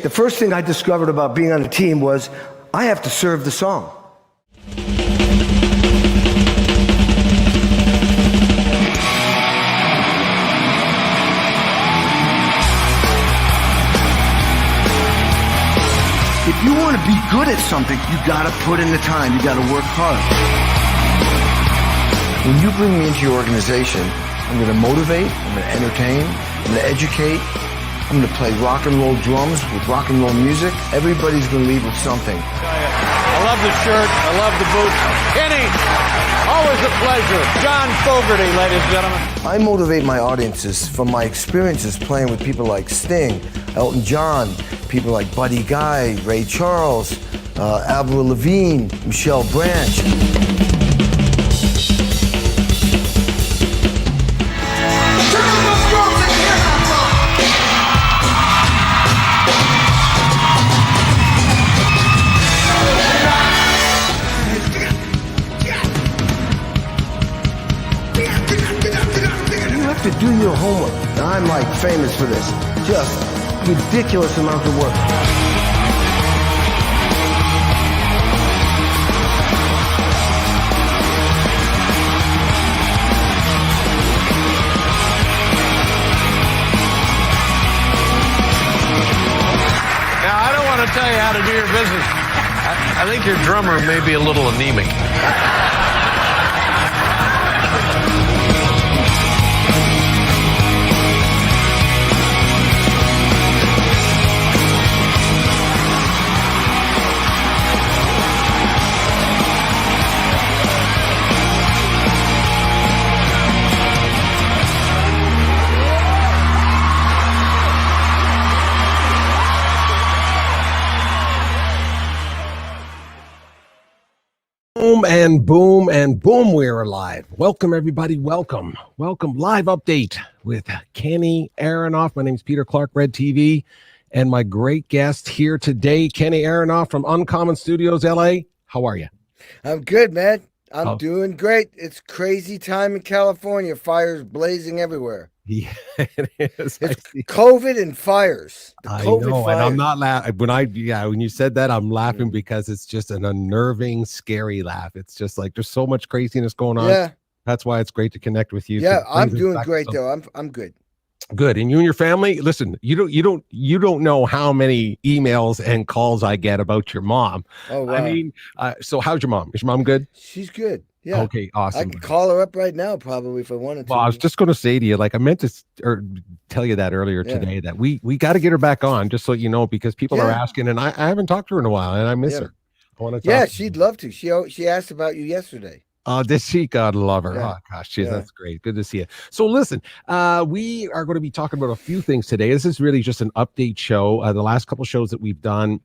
The first thing I discovered about being on a team was I have to serve the song. If you want to be good at something, you got to put in the time. You got to work hard. When you bring me into your organization, I'm going to motivate, I'm going to entertain, I'm going to educate, I'm going to play rock and roll drums with rock and roll music. Everybody's going to leave with something. I love the shirt. I love the boots. Kenny, always a pleasure. John Fogerty, ladies and gentlemen. I motivate my audiences from my experiences playing with people like Sting, Elton John, people like Buddy Guy, Ray Charles, Avril Lavigne, Michelle Branch. To do your homework. Now, I'm like famous for this. Just ridiculous amounts of work. Now, I don't want to tell you how to do your business. I think your drummer may be a little anemic. Boom and boom, we're alive. Welcome everybody, welcome live update with Kenny Aronoff. My name is Peter Clark, Red TV, and my great guest here today, Kenny Aronoff from Uncommon Studios, LA. How are you? I'm good, man. I'm doing great. It's crazy time in California. Fires blazing everywhere. Yeah, it is. It's COVID and fires. I know, fires. And I'm not laughing. When you said that, I'm laughing because it's just an unnerving, scary laugh. It's just like there's so much craziness going on. Yeah, that's why it's great to connect with you. Yeah, I'm doing great though. I'm good. Good. And you and your family, listen, you don't know how many emails and calls I get about your mom. Oh, wow. I mean, so how's your mom? Is your mom good? She's good. Yeah. Okay, awesome. I could call her up right now probably if I wanted to. Well, I was just going to say to you, like I meant to tell you that earlier today, that we got to get her back on, just so you know, because people are asking, and I haven't talked to her in a while, and I miss her. I want to talk she'd love to. She asked about you yesterday. Oh, did she? God love her. Yeah. Oh, gosh, that's great. Good to see you. So listen, we are going to be talking about a few things today. This is really just an update show. The last couple shows that we've done,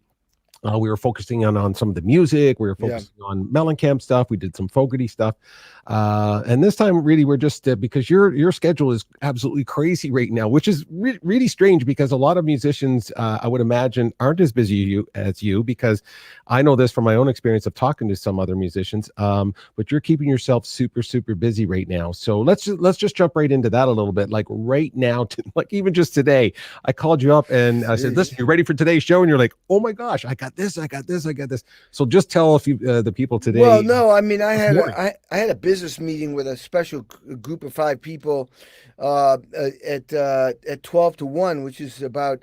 we were focusing on some of the music. We were focusing on Mellencamp stuff. We did some Fogerty stuff. And this time, really, we're just because your schedule is absolutely crazy right now, which is really strange because a lot of musicians, I would imagine, aren't as busy as you, because I know this from my own experience of talking to some other musicians. But you're keeping yourself super, super busy right now. So let's just jump right into that a little bit. Like right now, like even just today, I called you up and I said, "Listen, you ready for today's show?" And you're like, "Oh my gosh, I got this. So just tell the people today. Well, no, I mean, I had a business meeting with a special group of 5 people at 12 to 1, which is about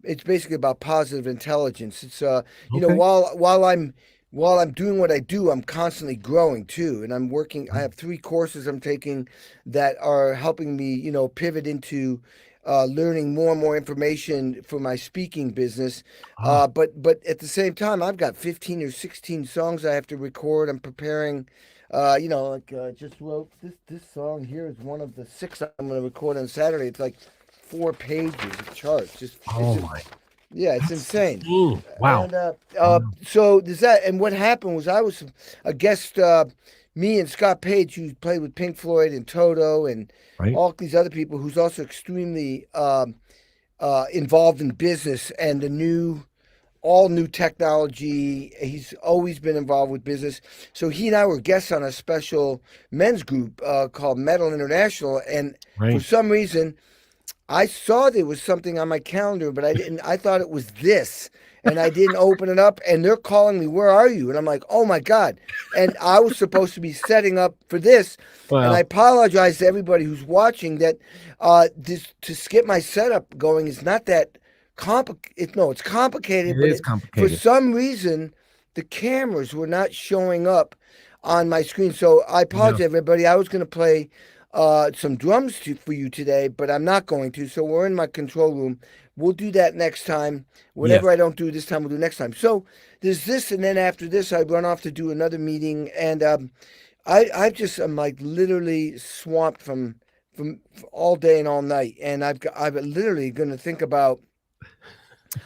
it's basically about positive intelligence. It's you know, while I'm doing what I do, I'm constantly growing too, and I'm working. I have 3 courses I'm taking that are helping me, you know, pivot into learning more and more information for my speaking business. But at the same time, I've got 15 or 16 songs I have to record. I'm preparing, just wrote this song here is one of the 6 I'm going to record on Saturday. It's like 4 pages of charts. Yeah, it's insane. Ooh, wow. And, so does that, and what happened was I was a guest, me and Scott Page, who played with Pink Floyd and Toto and all these other people, who's also extremely involved in business and the all new technology. He's always been involved with business. So he and I were guests on a special men's group called Metal International. And for some reason, I saw there was something on my calendar, but I didn't. I thought it was this, and I didn't open it up. And they're calling me, "Where are you?" And I'm like, "Oh my God!" And I was supposed to be setting up for this, and I Well, apologize to everybody who's watching that. This to get my setup going is not that complicated. No, it's complicated, it but is for complicated. some reason the cameras were not showing up on my screen. So I Yeah. apologize, everybody. I was going to play some drums for you today, but I'm not going to. So we're in my control room. We'll do that next time. Yes. Whatever I don't do this time, we'll do next time. So there's this, and then after this, I run off to do another meeting, and I'm like literally swamped from all day and all night, and I'm literally going to think about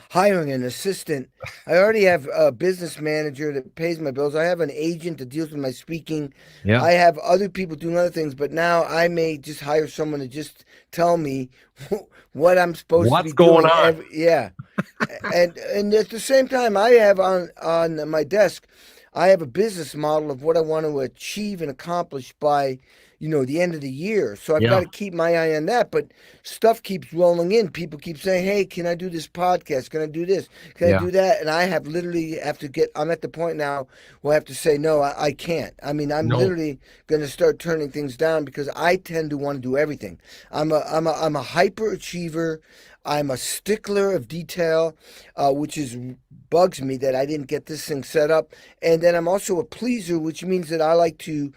hiring an assistant. I already have a business manager that pays my bills. I have an agent that deals with my speaking. Yeah. I have other people doing other things, but now I may just hire someone to just tell me what I'm supposed to What's be going doing. on? Yeah, and at the same time, I have on my desk, I have a business model of what I want to achieve and accomplish by, the end of the year. So I've got Yeah. to keep my eye on that. But stuff keeps rolling in. People keep saying, "Hey, can I do this podcast? Can I do this? Can I Yeah. do that?" And I have literally have to get. I'm at the point now where I have to say, "No, I can't." I mean, I'm No. literally going to start turning things down because I tend to want to do everything. I'm a hyper achiever. I'm a stickler of detail, which is bugs me that I didn't get this thing set up. And then I'm also a pleaser, which means that I like to,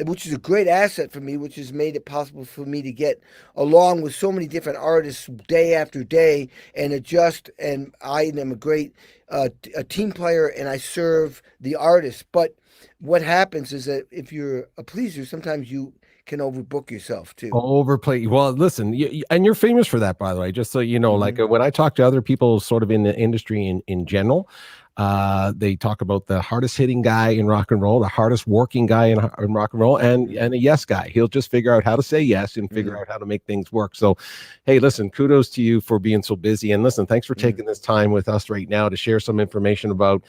which is a great asset for me, which has made it possible for me to get along with so many different artists day after day and adjust. And I am a great a team player, and I serve the artist. But what happens is that if you're a pleaser, sometimes you can overbook yourself too. Overplay. Well, listen, and you're famous for that, by the way. Just so you know, like Hmm. when I talk to other people, sort of in the industry in general, they talk about the hardest hitting guy in rock and roll, the hardest working guy in rock and roll, and a yes guy. He'll just figure out how to say yes and figure Hmm. out how to make things work. So, hey, listen, kudos to you for being so busy, and listen, thanks for Hmm. taking this time with us right now to share some information about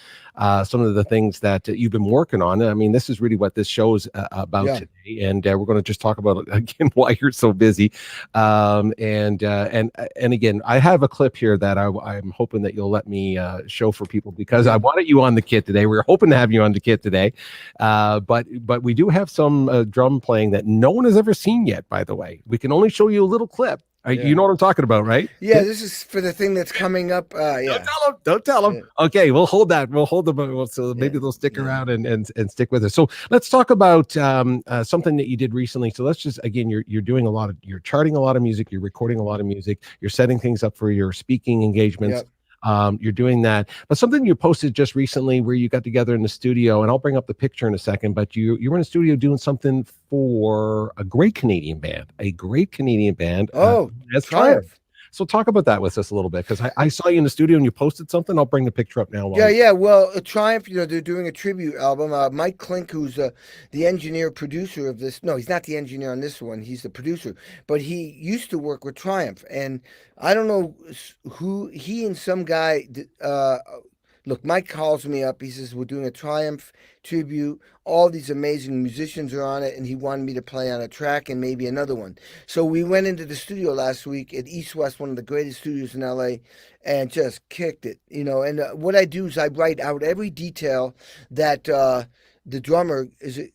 some of the things that you've been working on. I mean, this is really what this show is about Yeah. today, and we're going to just talk about again why you're so busy. And again, I have a clip here that I'm hoping that you'll let me show for people because I Yeah. wanted you on the kit today. We were hoping to have you on the kit today, but we do have some drum playing that no one has ever seen yet. By the way, we can only show you a little clip. You Yeah. know what I'm talking about, right? Yeah, this is for the thing that's coming up. Don't Yeah. tell them. Don't tell them. Yeah. Okay, we'll hold that. We'll hold them. So Yeah. maybe they'll stick Yeah. around and stick with us. So let's talk about something that you did recently. So let's just again, you're doing a lot of you're charting a lot of music. You're recording a lot of music. You're setting things up for your speaking engagements. Yep. You're doing that, but something you posted just recently where you got together in the studio, and I'll bring up the picture in a second. But you were in the studio doing something for a great Canadian band, Oh, as Triumph. Triumph. So talk about that with us a little bit because I saw you in the studio and you posted something. I'll bring the picture up now. Yeah, yeah. Well, Triumph, they're doing a tribute album. Mike Klink, who's the engineer producer of this. No, he's not the engineer on this one. He's the producer, but he used to work with Triumph, and I don't know who he and some guy. Look, Mike calls me up. He says we're doing a Triumph tribute. All these amazing musicians are on it, and he wanted me to play on a track and maybe another one. So we went into the studio last week at East West, one of the greatest studios in LA, and just kicked it. And what I do is I write out every detail that the drummer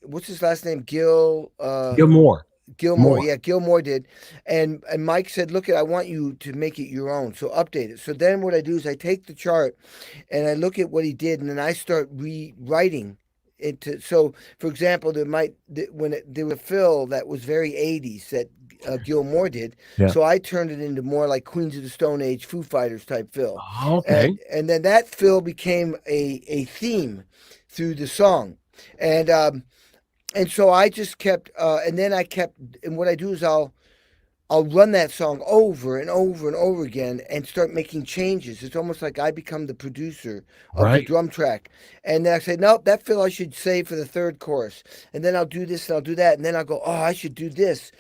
what's his last name? Gilmore. Gilmore, More. yeah, Gilmore did, and Mike said, "Look, I want you to make it your own, so update it." So then what I do is I take the chart and I look at what he did, and then I start rewriting into. So, for example, there was a fill that was very '80s that Gilmore did, Yeah. so I turned it into more like Queens of the Stone Age, Foo Fighters type fill, Okay. and then that fill became a theme through the song, and. And so I just kept, and then I kept, and what I do is I'll run that song over and over and over again and start making changes. It's almost like I become the producer of the Right. drum track. And then I say, nope, that fill I should save for the third chorus. And then I'll do this and I'll do that. And then I'll go, oh, I should do this.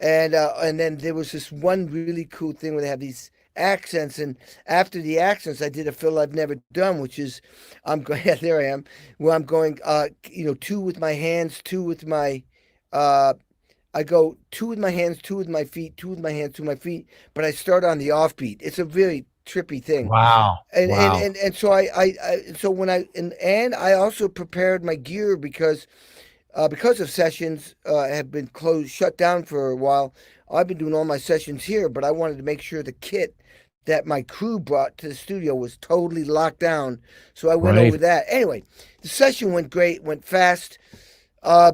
And then there was this one really cool thing where they have these accents, and after the accents I did a fill I've never done, which is I'm going yeah, there I am, where I'm going two with my hands, two with my uh I go two with my hands, two with my feet, two with my hands, two with my feet, but I start on the offbeat. It's a really trippy thing. Wow. Wow. And so so when and I also prepared my gear because of sessions have been closed, shut down for a while. I've been doing all my sessions here, but I wanted to make sure the kit that my crew brought to the studio was totally locked down. So I went Right. over that. Anyway, the session went great, went fast. Uh,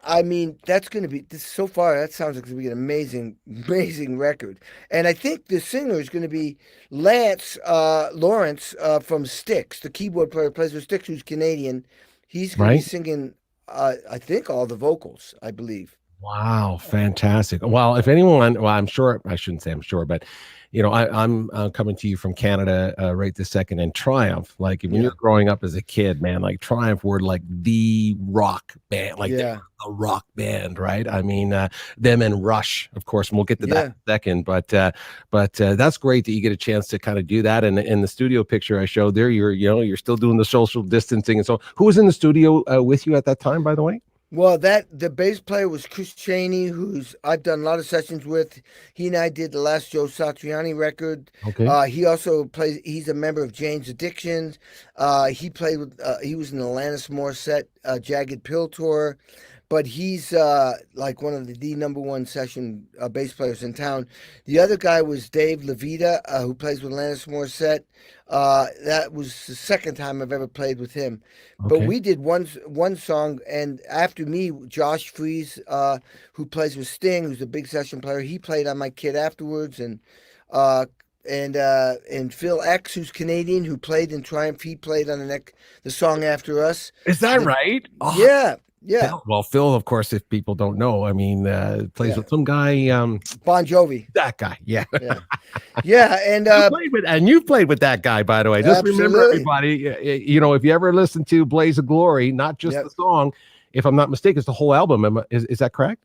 I mean, that's going to be this so far. That sounds like it's going to be an amazing, amazing record. And I think the singer is going to be Lance Lawrence from Styx, the keyboard player who plays with Styx, who's Canadian. He's going to be Right. singing, I think, all the vocals, I believe. Wow, fantastic. Well, if anyone, well, I'm sure, I shouldn't say I'm sure, but I'm coming to you from Canada right this second, and Triumph, like when Yeah, you're growing up as a kid, man, like Triumph were like the rock band, like they yeah, were a rock band, right? I mean, them and Rush, of course, and we'll get to that in yeah. a second, but that's great that you get a chance to kind of do that. And in the studio picture I showed there, you're still doing the social distancing. And so who was in the studio with you at that time, by the way? Well, the bass player was Chris Cheney, who's I've done a lot of sessions with. He and I did the last Joe Satriani record. Okay. He also plays. He's a member of Jane's Addiction. He played with. He was in the Alanis Morissette Jagged Pill tour, but he's like one of the number one session bass players in town. The other guy was Dave Levita, who plays with Alanis Morissette. That was the second time I've ever played with him. But Okay. we did one song, and after me, Josh Freeze, who plays with Sting, who's a big session player, he played on my kit afterwards, uh, and Phil X, who's Canadian, who played in Triumph, he played on the song after us. Is that The right? Oh, Yeah, yeah, Phil, of course, if people don't know, I mean, plays yeah. with some guy, Bon Jovi, that guy. Yeah. yeah, yeah, and You've played with that guy, by the way. Just remember, absolutely, everybody, if you ever listen to Blaze of Glory, not just yep, the song, if I'm not mistaken, it's the whole album. Is that correct?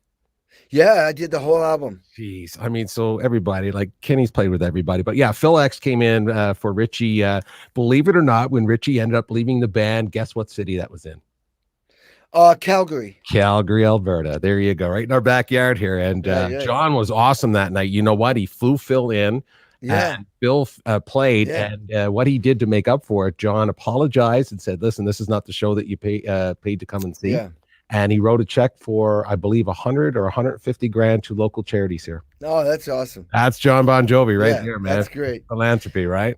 yeah. I did the whole album. Jeez. I mean, so everybody, like Kenny's played with everybody, but yeah, Phil X came in for Richie. Believe it or not, when Richie ended up leaving the band, guess what city that was in? Calgary. Calgary, Alberta. There you go, right in our backyard here. And Yeah, yeah, John was awesome that night. You know what? He flew Phil in, yeah, and Bill played. yeah, And what he did to make up for it, John apologized and said, "Listen, this is not the show that you paid to come and see." yeah. And he wrote a check for, I believe, 100 or 150 grand to local charities here. Oh, that's awesome. That's John Bon Jovi right Yeah, there, man. that's great. Philanthropy, right?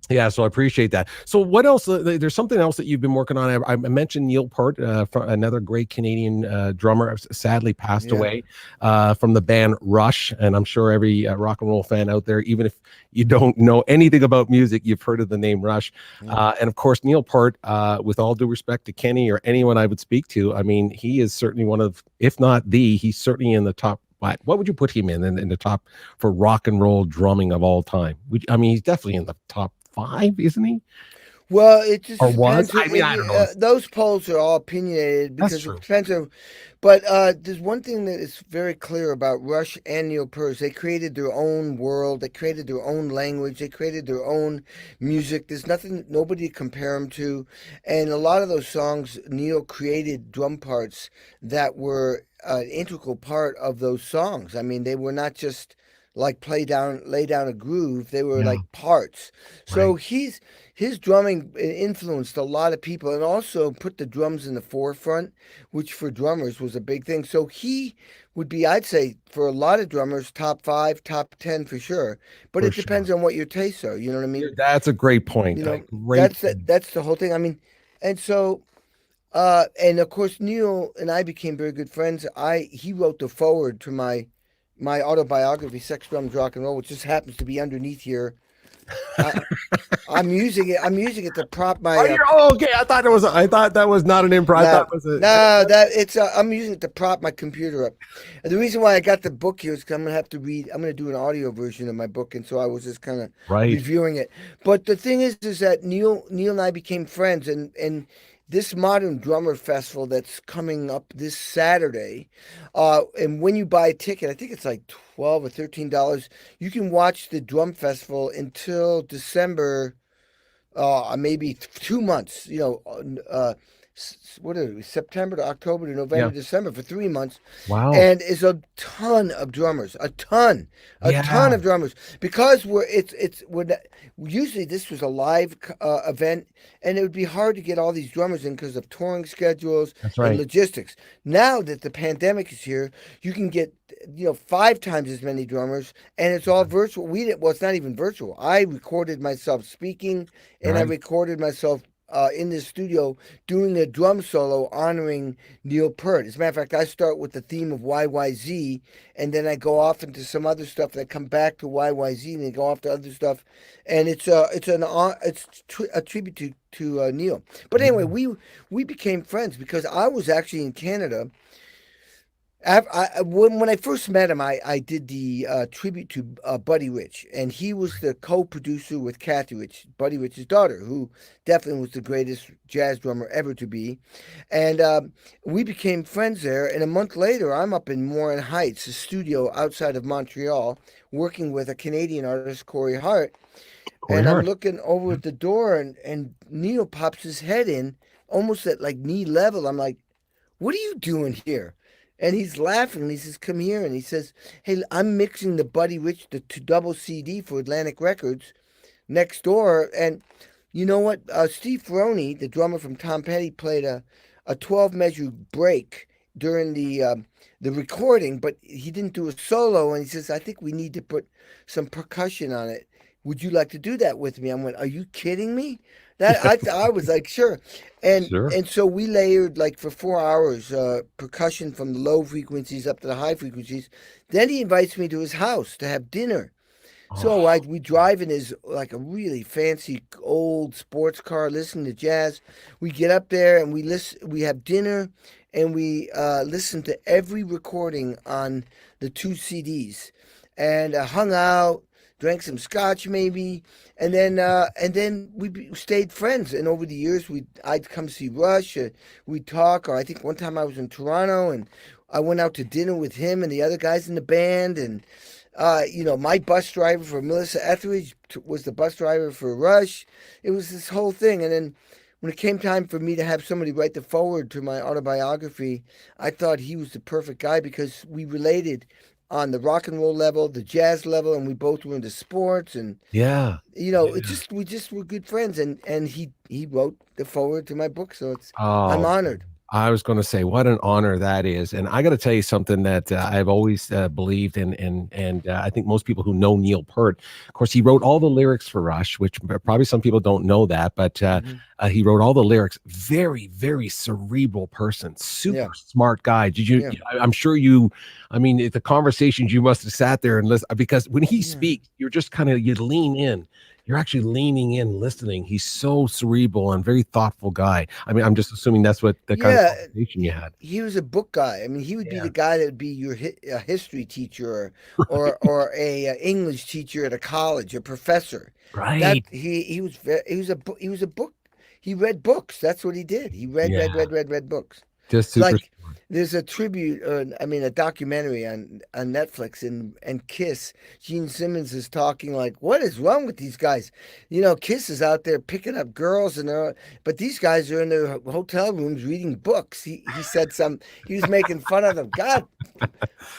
Yeah, so I appreciate that. So what else? There's something else that you've been working on. I mentioned Neil Peart, another great Canadian drummer, sadly passed Yeah, away from the band Rush. And I'm sure every rock and roll fan out there, even if you don't know anything about music, you've heard of the name Rush. yeah. And of course, Neil Peart, with all due respect to Kenny or anyone I would speak to, I mean, he is certainly one of, if not he's certainly in the top. What would you put him in the top for rock and roll drumming of all time? I mean, he's definitely in the top 5, isn't he? Well, it just Or was? depends. I mean, I don't know. Those polls are all opinionated That's because true. it depends on. But there's one thing that is very clear about Rush and Neil Peart. They created their own world. They created their own language. They created their own music. There's nobody to compare them to. And a lot of those songs, Neil created drum parts that were an integral part of those songs. I mean, they were not just like lay down a groove. They were Yeah, like parts. So right. his drumming influenced a lot of people and also put the drums in the forefront, which for drummers was a big thing. So he would be, I'd say, for a lot of drummers, top 5, top 10 for sure. But For it depends sure. on what your tastes are. You know what I mean? That's a great point. You A know, great point. that's the whole thing. I mean, and so and of course Neil and I became very good friends. He wrote the foreword to my autobiography, Sex, Drums, Rock and Roll, which just happens to be underneath here. I, I'm using it. I'm using it to prop Oh, my. okay. I thought that was not an improv. I No, thought it was a no, that it's. I'm using it to prop my computer up. And the reason why I got the book here is 'cause I'm gonna have to read. I'm gonna do an audio version of my book, and so I was just kind of right. reviewing it. But the thing is that Neil and I became friends, and this modern drummer festival that's coming up this Saturday, and when you buy a ticket, I think it's like $12 or $13. You can watch the drum festival until December, maybe 2 months. what are we, September to October to November, Yeah. December for 3 months, Wow. and it's a ton of drummers, a ton Yeah. of drummers because usually this was a live event, and it would be hard to get all these drummers in because of touring schedules That's and right. logistics. Now that the pandemic is here, you can get 5 times as many drummers, and it's all virtual. Well, it's not even virtual. I recorded myself speaking, and I Right. recorded myself in the studio doing a drum solo honoring Neil Peart. As a matter of fact, I start with the theme of YYZ, and then I go off into some other stuff, and I come back to YYZ, and then go off to other stuff, and a tribute to Neil. But anyway, Yeah. we became friends because I was actually in Canada. When I first met him, I did the tribute to Buddy Rich, and he was the co-producer with Kathy Rich, Buddy Rich's daughter, who definitely was the greatest jazz drummer ever to be. And we became friends there. And a month later, I'm up in Morin Heights, a studio outside of Montreal, working with a Canadian artist, Corey Hart. Corey And I'm Hart. looking over at the door, and Neil pops his head in, almost at like knee level. I'm like, what are you doing here? And he's laughing and he says, come here. And he says, hey, I'm mixing the Buddy Rich, the double CD for Atlantic Records next door. And you know what? Steve Ferroni, the drummer from Tom Petty, played a 12 measure break during the recording, but he didn't do a solo. And he says, I think we need to put some percussion on it. Would you like to do that with me? I went, are you kidding me? I was like, sure. And Sure. and so we layered like for 4 hours percussion from the low frequencies up to the high frequencies. Then he invites me to his house to have dinner. So Oh, we drive in his like a really fancy old sports car, listening to jazz. We get up there and we listen. We have dinner, and we listen to every recording on the 2 CDs, and hung out, drank some scotch maybe, and then stayed friends. And over the years, I'd come see Rush, we'd talk. Or I think one time I was in Toronto and I went out to dinner with him and the other guys in the band, and my bus driver for Melissa Etheridge was the bus driver for Rush. It was this whole thing. And then when it came time for me to have somebody write the foreword to my autobiography, I thought he was the perfect guy because we related on the rock and roll level, the jazz level, and we both were into sports. And yeah. it Yeah. just we just were good friends. And he wrote the foreword to my book, so I'm Oh, honored. I was going to say, what an honor that is. And I got to tell you something that I've always believed in. And I think most people who know Neil Peart, of course, he wrote all the lyrics for Rush, which probably some people don't know that, but Hmm. he wrote all the lyrics. Very, very cerebral person, Yeah, super smart guy. yeah, I'm sure you, I mean, the conversations you must have sat there and listened, because when he yeah. speaks, you're just kind of, you lean in. You're actually leaning in, listening. He's so cerebral and very thoughtful guy. I mean, I'm just assuming that's what the kind of Yeah, conversation you had. he was a book guy. I mean, he would be Yeah. the guy that would be your a history teacher, or a English teacher at a college, a professor. That Right. he was a book. He read books. That's what he did. He Yeah. read books. Just It's super like smart. there's a tribute, I mean, a documentary on Netflix, and Kiss. Gene Simmons is talking like, what is wrong with these guys? Kiss is out there picking up girls, but these guys are in their hotel rooms reading books. He said he was making fun of them. God,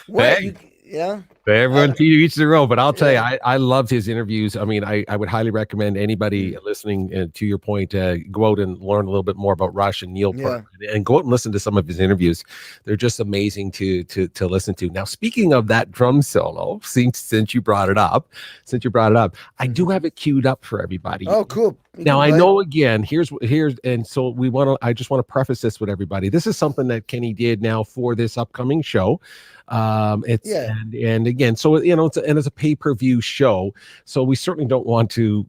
what Hey, you know? everyone I, to each their own, but I'll tell you, yeah, I loved his interviews. I mean, I would highly recommend anybody mm, listening to your point, go out and learn a little bit more about Rush and Neil Peart, yeah. and go out and listen to some of his interviews. They're just amazing to listen to. Now, speaking of that drum solo, since you brought it up, I do Hmm. have it queued up for everybody. Oh, cool. You Now can I play. know, again, and so I just want to preface this with everybody. This is something that Kenny did now for this upcoming show. It's Yeah, and again, so it's a pay-per-view show. So we certainly don't want to,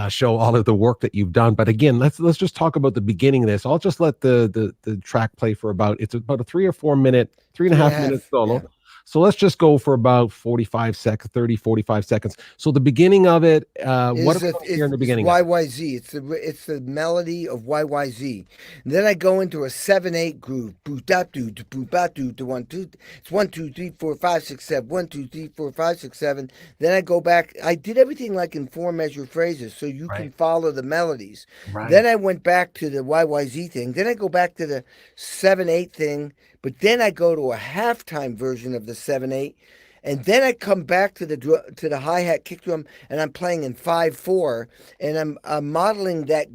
show all of the work that you've done. But again, let's just talk about the beginning of this. I'll just let the track play for it's about a 3 or 4 minute, three and a three and a half minute half. Yeah. solo. So let's just go for about 45 seconds, 30, 45 seconds. So the beginning of it, what are we going to hear in the beginning? YYZ. It's the melody of YYZ. And then I go into a 7/8 groove. Boot da do to boot ba do to 1 2. It's 1 2 3 4 5 6 7. 1 2 3 4 5 6 7. Then I go back. I did everything like in 4-measure phrases, so you can follow the melodies. Right. Then I went back to the YYZ thing. Then I go back to the 7/8 thing. But then I go to a halftime version of the 7/8, and then I come back to the hi-hat kick drum, and I'm playing in 5/4, and I'm modeling that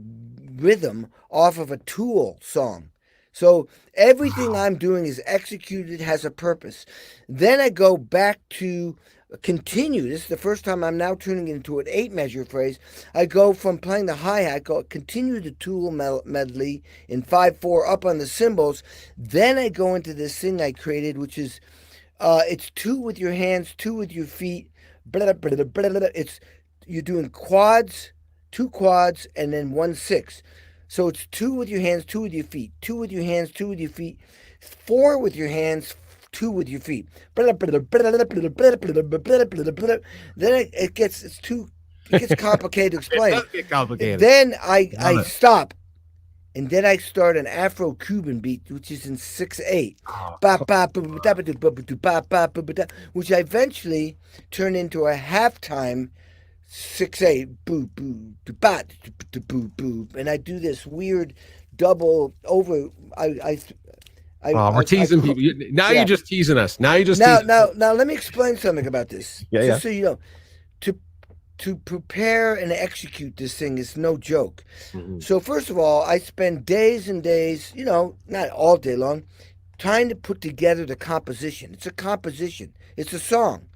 rhythm off of a Tool song. So everything I'm doing is executed, has a purpose. Then I go back to continue. This is the first time I'm now turning it into an 8-measure phrase. I go from playing the hi-hat, continue the Tool medley in 5/4 up on the cymbals. Then I go into this thing I created, which is it's 2 with your hands, 2 with your feet. It's you're doing quads, 2 quads, and then 1/6. So it's 2 with your hands, 2 with your feet, 2 with your hands, 2 with your feet, 4 with your hands, 2 with your feet. Then it gets complicated to explain. It does get complicated. Then I stop, and then I start an Afro-Cuban beat, which is in 6/8, which I eventually turn into a halftime 6/8, boo boo boo boo, and I do this weird double over. We're teasing people. Now you're just teasing us. Now let me explain something about this. Just so you know, to prepare and execute this thing is no joke. Mm-hmm. So first of all, I spend days and days, not all day long, trying to put together the composition. It's a composition. It's a song.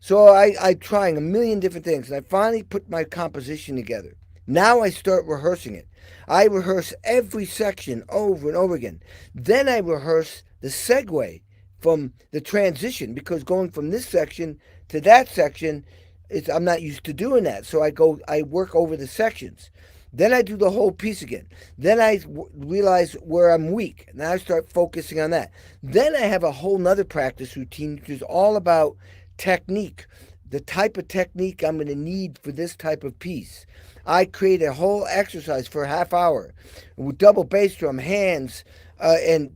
So I'm trying a million different things, and I finally put my composition together. Now I start rehearsing it. I rehearse every section over and over again. Then I rehearse the segue from the transition, because going from this section to that section, I'm not used to doing that. So I work over the sections. Then I do the whole piece again. Then I realize where I'm weak, and I start focusing on that. Then I have a whole nother practice routine, which is all about technique, the type of technique I'm going to need for this type of piece. I create a whole exercise for a half hour with double bass drum, hands and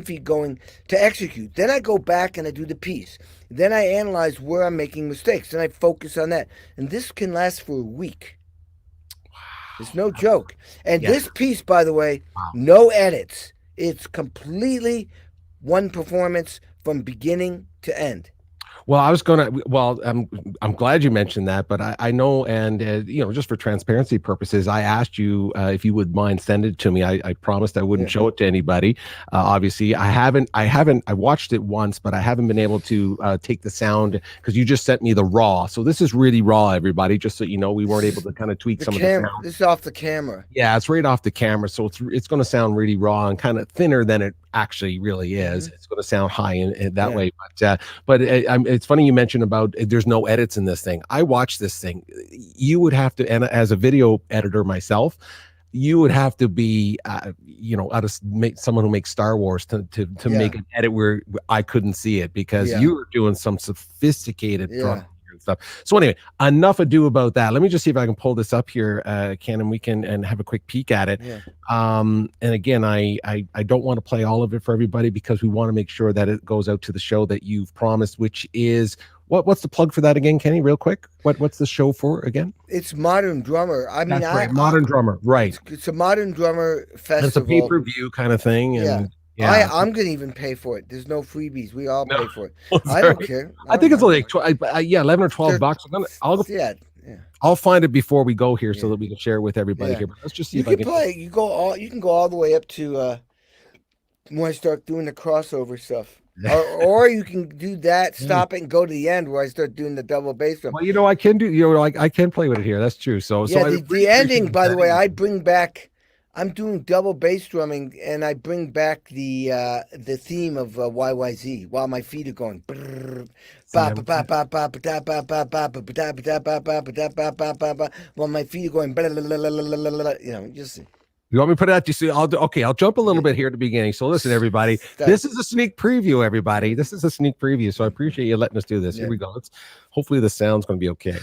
feet going to execute. Then I go back and I do the piece. Then I analyze where I'm making mistakes, and I focus on that. And this can last for a week. Wow. It's no joke. And this piece, by the way, no edits. It's completely one performance from beginning to end. Well, I'm glad you mentioned that, but I know, and just for transparency purposes, I asked you if you would mind sending it to me. I promised I wouldn't show it to anybody. Obviously, I watched it once, but I haven't been able to take the sound, because you just sent me the raw. So this is really raw, everybody. Just so you know, we weren't able to kind of tweak some of the sound. This is off the camera. Yeah, it's right off the camera, so it's going to sound really raw and kind of thinner than it actually really is. It's going to sound high in that way, but it's funny you mentioned about there's no edits in this thing. I watched this thing. You would have to, and as a video editor myself, you would have to be someone who makes Star Wars to make an edit where I couldn't see it, because you were doing some sophisticated drum and stuff. So anyway, enough ado about that. Let me just see if I can pull this up here, Ken, and we can have a quick peek at it. And again, I don't want to play all of it for everybody, because we want to make sure that it goes out to the show that you've promised, which is what's the plug for that again, Kenny, real quick? What's the show for again? It's Modern Drummer. That's right, Modern Drummer, right. It's a Modern Drummer festival. It's a pay-per-view kind of thing. And I'm gonna even pay for it. There's no freebies. We all pay for it. I don't care. I think it's like 11 or $12. I'll find it before we go here, so that we can share it with everybody here. But let's just see if I can play. You can go all the way up to when I start doing the crossover stuff. or you can do that, stop it, and go to the end where I start doing the double bass drum. Well, I can do. I can play with it here. That's true. So the ending, by the way, I bring back. I'm doing double bass drumming, and I bring back the theme of YYZ while my feet are going. While my feet are going. Just. You want me to put it out? You see, I'll jump a little bit here at the beginning. So listen, everybody, this is a sneak preview, everybody. This is a sneak preview. So I appreciate you letting us do this. Here we go. Hopefully the sound's going to be okay.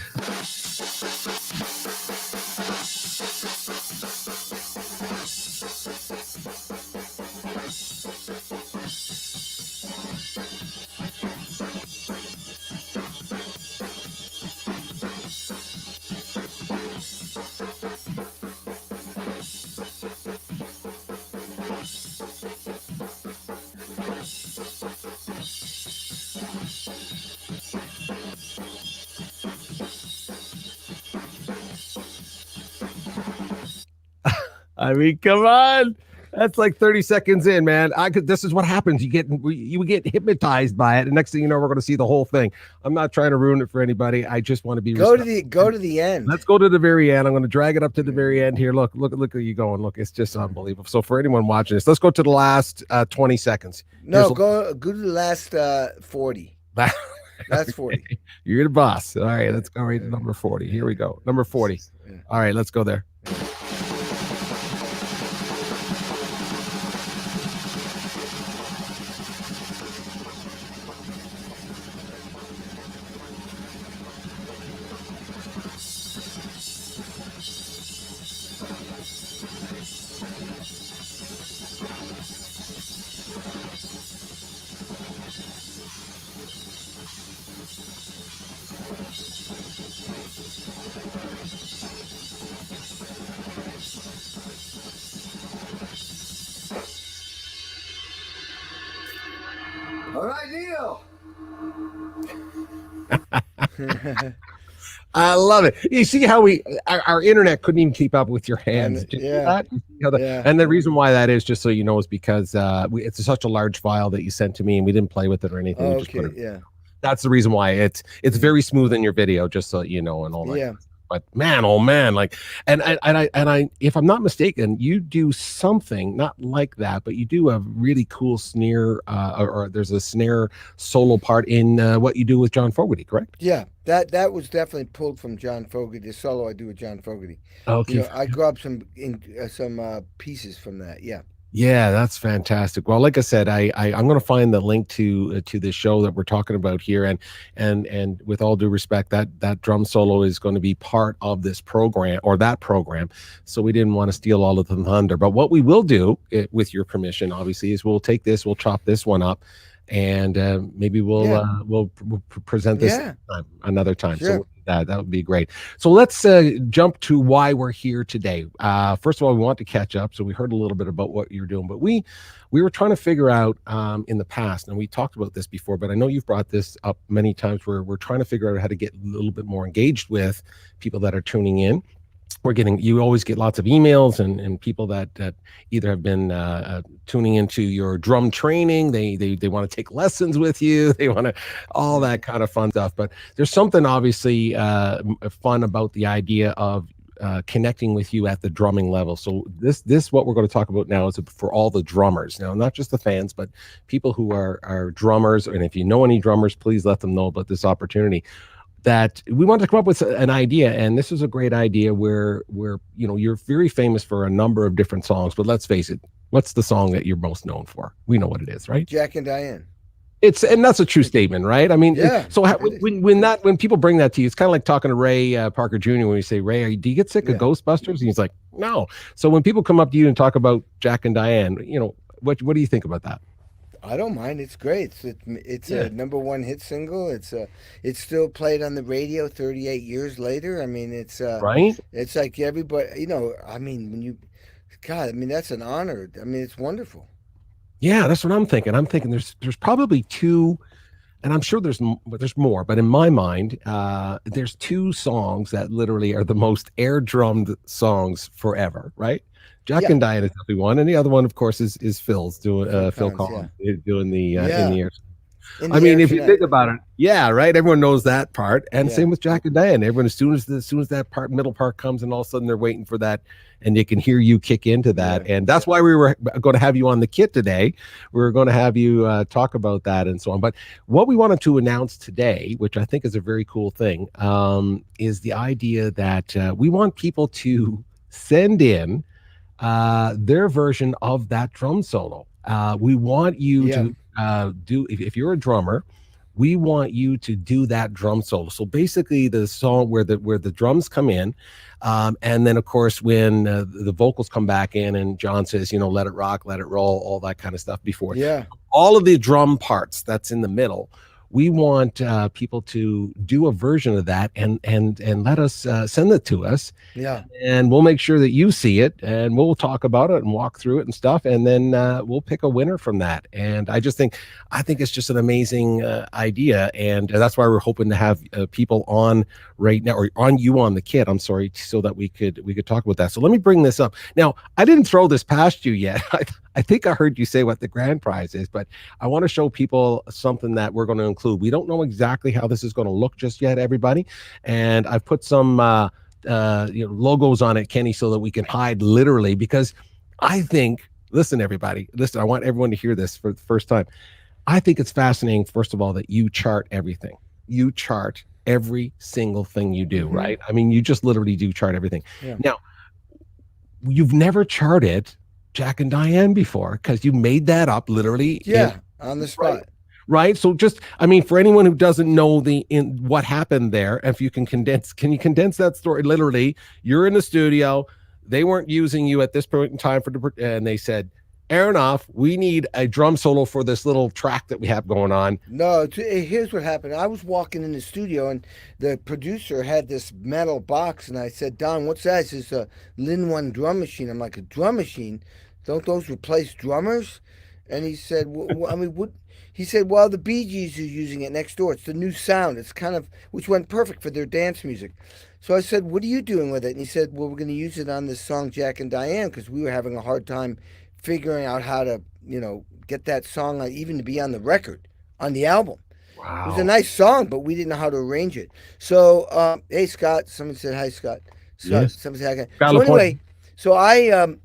I mean, come on. That's like 30 seconds in, man. This is what happens. You get hypnotized by it. And next thing you know, we're going to see the whole thing. I'm not trying to ruin it for anybody. I just want to be go to the end. Let's go to the very end. I'm going to drag it up to the very end here. Look at you going. Look, it's just unbelievable. So for anyone watching this, let's go to the last 20 seconds. No, go to the last 40. That's 40. You're the boss. All right, let's go right to number 40. Here we go. Number 40. All right, let's go there. All right, Neil. I love it. You see how our internet couldn't even keep up with your hands. And the reason why that is, just so you know, is because it's such a large file that you sent to me, and we didn't play with it or anything. Okay, that's the reason why it's very smooth in your video, just so you know, and all that. Yeah. But man, oh man, like, and I, if I'm not mistaken, you do something not like that, but you do a really cool snare, or there's a snare solo part in what you do with John Fogerty, correct? Yeah, that was definitely pulled from John Fogerty. The solo I do with John Fogerty. Okay, I grabbed some pieces from that. Yeah. Yeah, that's fantastic. Well, like I said, I'm going to find the link to the show that we're talking about here, and with all due respect, that drum solo is going to be part of this program, or that program. So we didn't want to steal all of the thunder. But what we will do, with your permission, obviously, is we'll chop this one up, and maybe we'll present this another time. Sure. So that would be great. So let's jump to why we're here today. First of all, we want to catch up. So we heard a little bit about what you're doing, but we were trying to figure out in the past, and we talked about this before, but I know you've brought this up many times, where we're trying to figure out how to get a little bit more engaged with people that are tuning in. You always get lots of emails and people that either have been tuning into your drum training. They want to take lessons with you. They want to all that kind of fun stuff. But there's something obviously fun about the idea of connecting with you at the drumming level. So this what we're going to talk about now is for all the drummers. Now, not just the fans, but people who are drummers. And if you know any drummers, please let them know about this opportunity. That we wanted to come up with an idea, and this is a great idea where you're very famous for a number of different songs, but let's face it, what's the song that you're most known for? We know what it is, right? Jack and Diane. And that's a true statement, right? I mean, so when people bring that to you, it's kind of like talking to Ray Parker Jr. when you say, Ray, do you get sick of Ghostbusters? And he's like, no. So when people come up to you and talk about Jack and Diane, what do you think about that? I don't mind. It's great. It's a #1 hit single. It's still played on the radio 38 years later. I mean, it's right. It's like everybody, I mean, that's an honor. I mean, it's wonderful. Yeah, that's what I'm thinking. I'm thinking there's probably two, and I'm sure there's more, but in my mind, there's two songs that literally are the most air drummed songs forever, right? Jack and Diane is definitely one, and the other one, of course, is Phil's doing Phil Collins doing the in the air. I mean, if you think about it, right. Everyone knows that part, and same with Jack and Diane. Everyone, as soon as that middle part comes, and all of a sudden they're waiting for that, and they can hear you kick into that, and that's why we were going to have you on the kit today. We were going to have you talk about that and so on. But what we wanted to announce today, which I think is a very cool thing, is the idea that we want people to send in their version of that drum solo. We want you Yeah. to do, if you're a drummer, we want you to do that drum solo. So basically, the song where the drums come in, and then of course when the vocals come back in, and John says, let it rock, let it roll, all that kind of stuff before Yeah. all of the drum parts that's in the middle. We want people to do a version of that and let us send it to us, Yeah. and we'll make sure that you see it, and we'll talk about it and walk through it and stuff, and then we'll pick a winner from that. And I think it's just an amazing idea, and that's why we're hoping to have people on right now, or on the kit, I'm sorry, so that we could talk about that. So let me bring this up now. I didn't throw this past you yet. I think I heard you say what the grand prize is, but I want to show people something that we're going to include. We don't know exactly how this is going to look just yet, everybody, and I've put some logos on it, Kenny, so that we can hide literally, because I think, listen, everybody, listen, I want everyone to hear this for the first time. I think it's fascinating, first of all, that you chart everything. You chart every single thing you do, right? I mean, you just literally do chart everything. Yeah. Now, you've never charted Jack and Diane before, because you made that up literally. Yeah. On the spot. Right. So just, I mean, for anyone who doesn't know what happened there, if you can you condense that story? Literally, you're in the studio, they weren't using you at this point in time and they said, Aronoff, we need a drum solo for this little track that we have going on. No, here's what happened. I was walking in the studio, and the producer had this metal box, and I said, Don, what's that? He says, a Lin 1 drum machine. I'm like, a drum machine? Don't those replace drummers? And he said, I mean, what? He said, well, the Bee Gees are using it next door. It's the new sound. It's kind of, which went perfect for their dance music. So I said, what are you doing with it? And he said, well, we're going to use it on this song, Jack and Diane, because we were having a hard time figuring out how to, get that song even to be on the record, on the album. It was a Wow. nice song, but we didn't know how to arrange it. So, hey, Scott, someone said, hi, Scott. Scott, Yes. somebody said, hi. So California. anyway, so I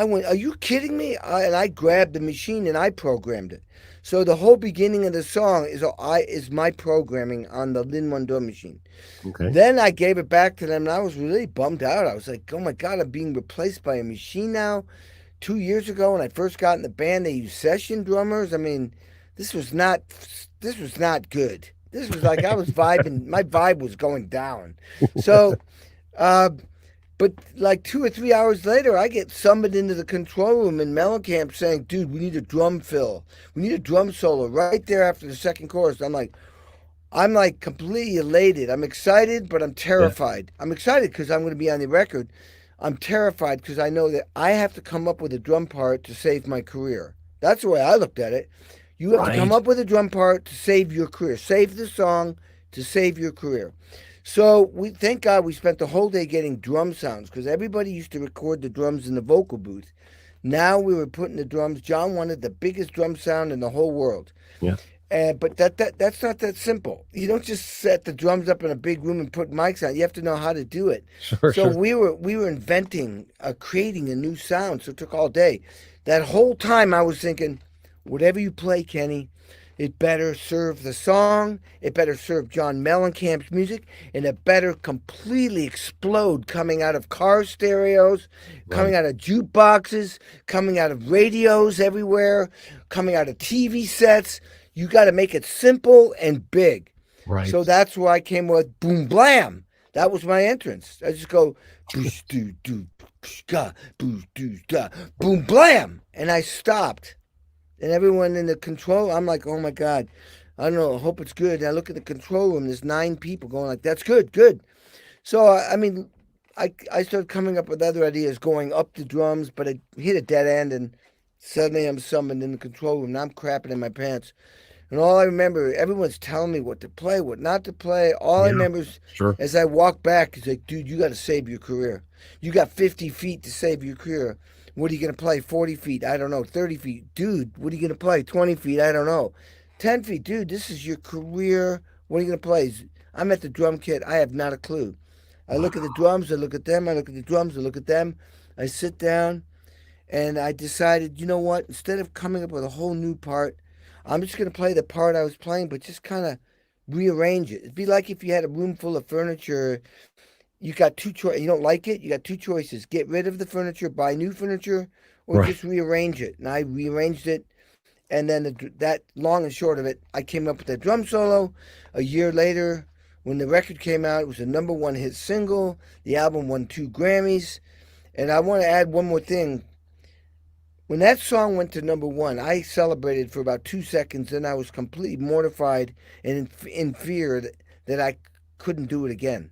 went, are you kidding me? And I grabbed the machine and I programmed it. So the whole beginning of the song is my programming on the Lin 1 drum machine. Okay. Then I gave it back to them, and I was really bummed out. I was like, oh my God, I'm being replaced by a machine now. 2 years ago, when I first got in the band, they used session drummers. I mean, this was not this was not good. This was like I was vibing. My vibe was going down. So, uh, but like 2 or 3 hours later, I get summoned into the control room in Mellencamp saying, "Dude, we need a drum fill. We need a drum solo right there after the second chorus." I'm like completely elated. I'm excited, but I'm Yeah. terrified. I'm excited because I'm going to be on the record. I'm terrified because I know that I have to come up with a drum part to save my career. That's the way I looked at it. You have to come Right. up with a drum part to save your career. Save the song to save your career. So we thank God we spent the whole day getting drum sounds because everybody used to record the drums in the vocal booth. Now we were putting the drums. John wanted the biggest drum sound in the whole world. Yeah. But that's not that simple. You don't just set the drums up in a big room and put mics on. You have to know how to do it. Sure. So Sure. we were inventing, creating a new sound. So it took all day. That whole time I was thinking, whatever you play, Kenny, it better serve the song. It better serve John Mellencamp's music, and it better completely explode coming out of car stereos, coming Right. out of jukeboxes, coming out of radios everywhere, coming out of TV sets. You got to make it simple and big. Right. So that's where I came with boom blam. That was my entrance. I just go boosh doo doo boosh ga boosh doo da boom blam, and I stopped. And everyone in the control, I'm like, oh my God, I don't know. I hope it's good. And I look at the control room. There's 9 people going like, that's good, good. So I mean, I started coming up with other ideas, going up the drums, but it hit a dead end, and suddenly I'm summoned in the control room, and I'm crapping in my pants. And all I remember, everyone's telling me what to play, what not to play. All I Yeah. remember is Sure. as I walk back, it's like, dude, you got to save your career. You got 50 feet to save your career. What are you going to play? 40 feet? I don't know. 30 feet? Dude, what are you going to play? 20 feet? I don't know. 10 feet? Dude, this is your career. What are you going to play? I'm at the drum kit. I have not a clue. I look at the drums. I look at them. I look at the drums. I look at them. I sit down and I decided, you know what? Instead of coming up with a whole new part, I'm just going to play the part I was playing, but just kind of rearrange it. It'd be like if you had a room full of furniture you got two choices. You don't like it, you got two choices: get rid of the furniture, buy new furniture, or Right. just rearrange it. And I rearranged it, and then that long and short of it, I came up with that drum solo. A year later, when the record came out, it was a #1 hit single. The album won 2 Grammys. And I want to add one more thing. When that song went to #1, I celebrated for about 2 seconds. Then I was completely mortified and in fear that I couldn't do it again.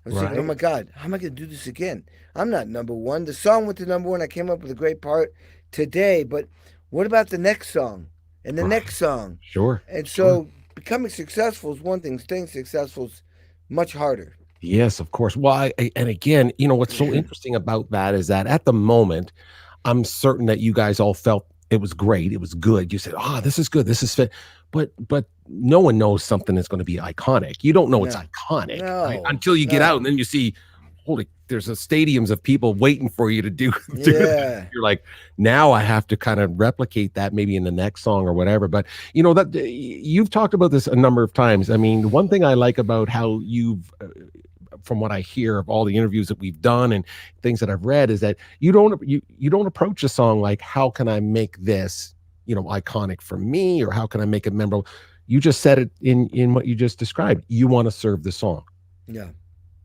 I was thinking, oh Right. my God, how am I going to do this again? I'm not #1. The song went to #1. I came up with a great part today, but what about the next song and the Right. next song? Sure. And Sure. so becoming successful is one thing, staying successful is much harder. Yes, of course. Well, and again, what's so interesting about that is that at the moment, I'm certain that you guys all felt it was great. It was good. You said, "Ah, this is good. This is fit." But no one knows something is going to be iconic. You don't know it's No, iconic, right? no, Until you get out no. and then you see, holy, there's a stadiums of people waiting for you to do this. Yeah. You're like, now I have to kind of replicate that maybe in the next song or whatever. But that you've talked about this a number of times. I mean, one thing I like about how you've from what I hear of all the interviews that we've done and things that I've read is that you don't approach a song like, how can I make this, iconic for me, or how can I make it memorable? You just said it in what you just described. You want to serve the song. Yeah.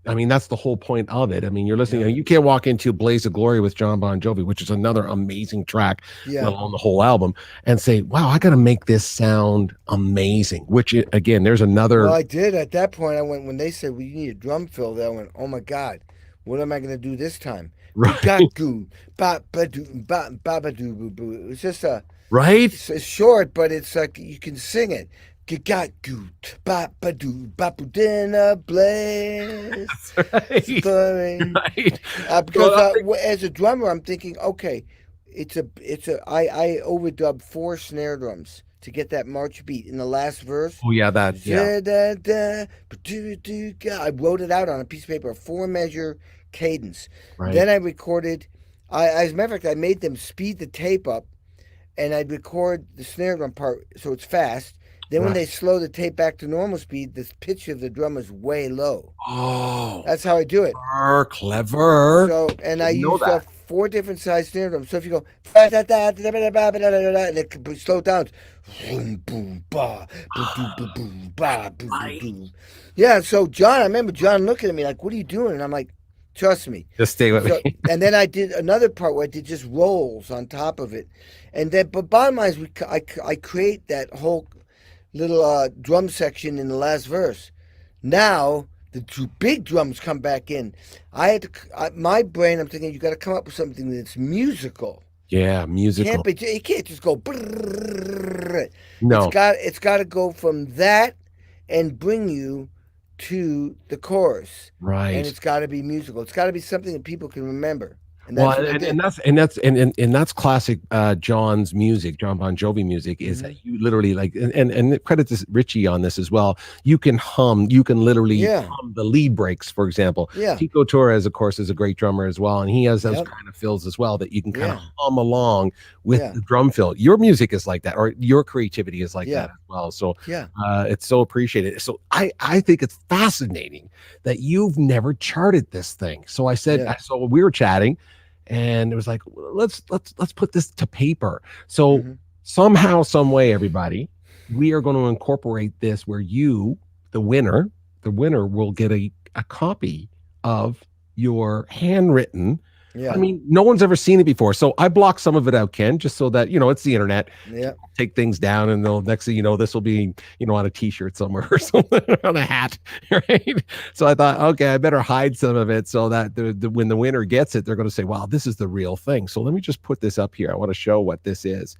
I mean, that's the whole point of it. I mean, you're listening, Yeah. you can't walk into Blaze of Glory with John Bon Jovi, which is another amazing track, Yeah. let alone the whole album, and say, wow, I got to make this sound amazing, which again, there's another. Well, I did at that point. I went when they said we need a drum fill. There, I went, oh my God, what am I going to do this time? Right. Goo, ba ba doo, ba ba ba doo boo boo. It's just Right. it's short, but it's like you can sing it. Got goo, ba ba doo, ba boo dinner blaze. Right. Right. Because Well, as a drummer, I'm thinking, okay, I overdub 4 snare drums to get that march beat in the last verse. oh yeah, that yeah. I wrote it out on a piece of paper, a 4 measure cadence. Right. Then I recorded. As a matter of fact, I made them speed the tape up, and I'd record the snare drum part so it's fast. Then when Right. they slow the tape back to normal speed, the pitch of the drum is way low. Oh, That's how I do it. clever. So, and I Didn't know used that. 4 different size snare drums. So if you go and it can slow down, boom, boom, ba, boom, boom, boom, boom, ba, boom, boom, boom. Yeah. So John, I remember John looking at me like, "What are you doing?" And I'm like, "Trust me." Just stay with So, me. and then I did another part where I did just rolls on top of it, and then but bottom line is I create that whole little drum section in the last verse. Now the two big drums come back in. I had to my brain. I'm thinking you got to come up with something that's musical. Yeah, musical. Can't be. You can't just go. Brrrr. No, It's got to go from that and bring you to the chorus, and right. it's got to be musical. It's got to be something that people can remember, and Well, that's what I and, did. and that's classic John's music, John Bon Jovi music, is that you literally like and credit to Richie on this as well. You can literally Yeah. hum the lead breaks, for example. Yeah. Tico Torres, of course, is a great drummer as well, and he has those Yep. kind of fills as well that you can kind of Yeah. hum along with Yeah. the drum fill. Your music is like that, or your creativity is like Yeah. that as well. So Yeah. it's so appreciated. So I think it's fascinating that you've never charted this thing. So I said, Yeah. so we were chatting, and it was like, let's put this to paper. So Mhm. somehow, some way, everybody, we are going to incorporate this where you, the winner will get a copy of your handwritten. Yeah. I mean, no one's ever seen it before. So I blocked some of it out, Ken, just so that, it's the internet. Yeah. Take things down, and they'll next thing you know, this will be, on a t-shirt somewhere or something, on a hat, right? So I thought, okay, I better hide some of it so that when the winner gets it, they're going to say, wow, this is the real thing. So let me just put this up here. I want to show what this is.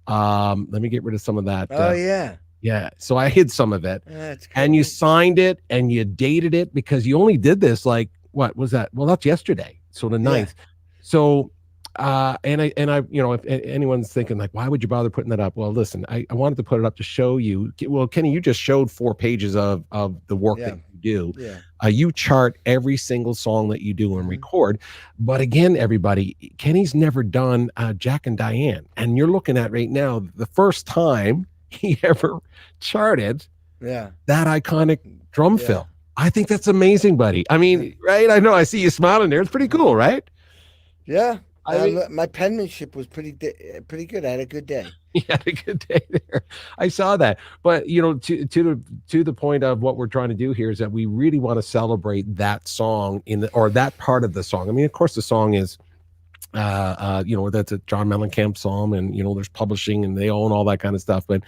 Let me get rid of some of that. Oh yeah. Yeah. So I hid some of it. That's cool. And you signed it and you dated it, because you only did this like, what was that? Well, that's yesterday. So the 9th. So, and I, if anyone's thinking like, why would you bother putting that up? Well, listen, I wanted to put it up to show you. Well, Kenny, you just showed 4 pages of the work that you do. Yeah. You chart every single song that you do and record. But again, everybody, Kenny's never done Jack and Diane. And you're looking at right now, the first time he ever charted Yeah. that iconic drum fill. I think that's amazing, buddy. I mean, right? I know. I see you smiling there. It's pretty cool, right? Yeah. I mean, My penmanship was pretty good. I had a good day. you had a good day there. I saw that. But to the point of what we're trying to do here is that we really want to celebrate that song or that part of the song. I mean, of course, the song is that's a John Mellencamp song, and there's publishing and they own all that kind of stuff, but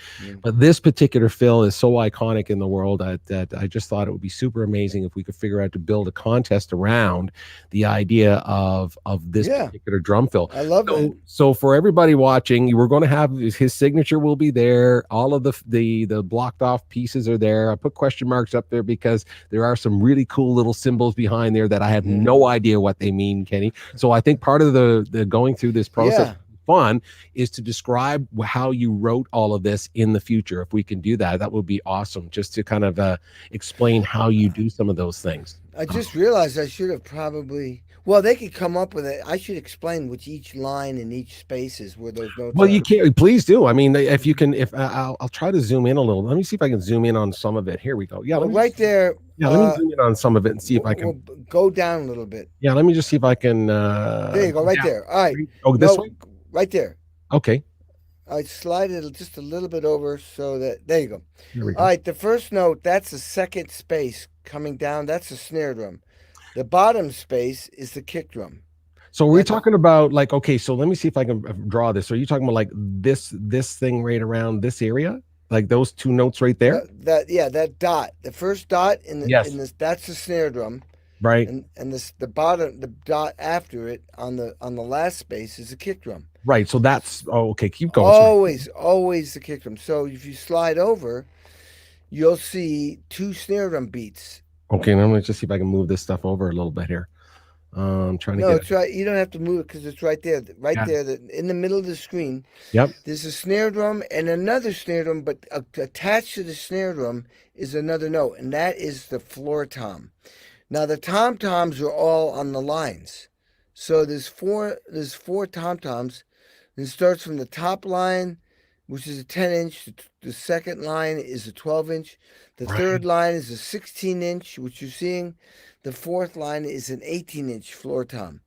this particular fill is so iconic in the world that I just thought it would be super amazing if we could figure out to build a contest around the idea of this particular drum fill. I love it. So for everybody watching, we're going to have his signature will be there. All of the blocked off pieces are there. I put question marks up there because there are some really cool little symbols behind there that I have no idea what they mean, Kenny. So I think part of the going through this process fun is to describe how you wrote all of this in the future. If we can do that, that would be awesome, just to kind of explain how you do some of those things. I just realized I should have well, they could come up with it. I should explain which each line in each space is where those notes well are. You can't, please do. I mean, if you can, I'll try to zoom in a little. Let me see if I can zoom in on some of it. Here we go. Yeah, right there. Yeah, let me zoom in on some of it and see if I can go down a little bit. Yeah, let me just see if I can there you go, right there. All right. This way? Right there. Okay. I slide it just a little bit over so that there you go. Here we go. All right, the first note, that's the second space coming down. That's the snare drum. The bottom space is the kick drum. So we're talking about okay, so let me see if I can draw this. So are you talking about this thing right around this area? Like those two notes right there? That dot. The first dot in this, that's the snare drum. Right. And the bottom, the dot after it on the last space is the kick drum. Right. So that's okay, keep going. Always the kick drum. So if you slide over, you'll see two snare drum beats. Okay, now I'm gonna just see if I can move this stuff over a little bit here. I'm trying to get it's right. You don't have to move it because it's right there. In the middle of the screen. Yep. There's a snare drum and another snare drum, but attached to the snare drum is another note, and that is the floor tom. Now the tom-toms are all on the lines. So there's four tom-toms. It starts from the top line, which is a 10-inch. The second line is a 12-inch. The third line is a 16-inch, which you're seeing. The fourth line is an 18-inch floor tom.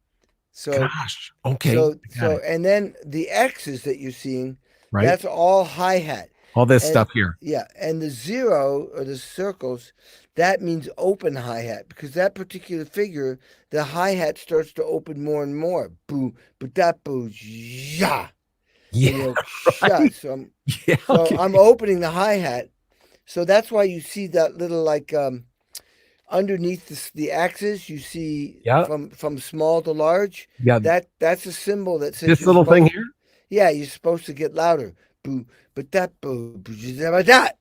So, gosh, okay. So and then the X's that you're seeing, that's all hi-hat. All this stuff here. Yeah, and the zero or the circles, that means open hi-hat, because that particular figure, the hi-hat starts to open more and more. Boo, but boo, yeah. Yeah. Right. So I'm opening the hi-hat. So that's why you see that little underneath the axis, you see from small to large. Yeah. That's a symbol that says this little thing here? Yeah, you're supposed to get louder. Boo, but boo, that.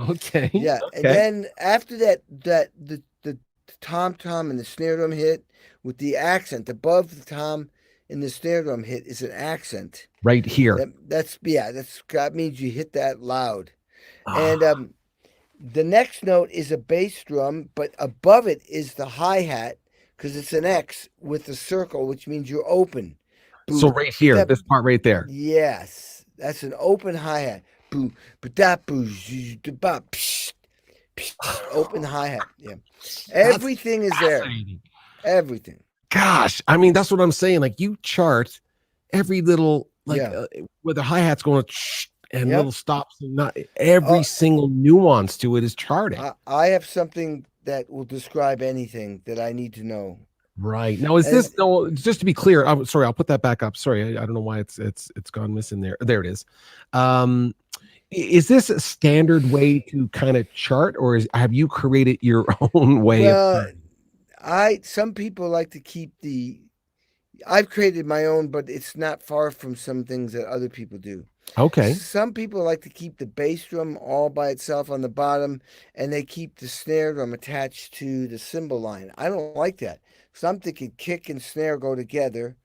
Okay. Yeah. Okay. And then after that the tom-tom and the snare drum hit with the accent above the tom and the snare drum hit is an accent. Right here. That means you hit that loud. And the next note is a bass drum, but above it is the hi-hat because it's an X with a circle, which means you're open. Boo, so right here, this part right there. Yes, that's an open hi-hat. Boo, but boo, open hi-hat. Yeah, everything is there. Everything. Gosh, I mean, that's what I'm saying. Like you chart every little where the hi-hat's going and little stops, and not every single nuance to it is charting. I have something that will describe anything that I need to know. Right. Now just to be clear, I'm sorry, I'll put that back up. Sorry, I don't know why it's gone missing there. There it is. Is this a standard way to kind of chart, or have you created your own way of charting? Some people like to keep I've created my own, but it's not far from some things that other people do. Okay. Some people like to keep the bass drum all by itself on the bottom, and they keep the snare drum attached to the cymbal line. I don't like that. So I'm thinking kick and snare go together.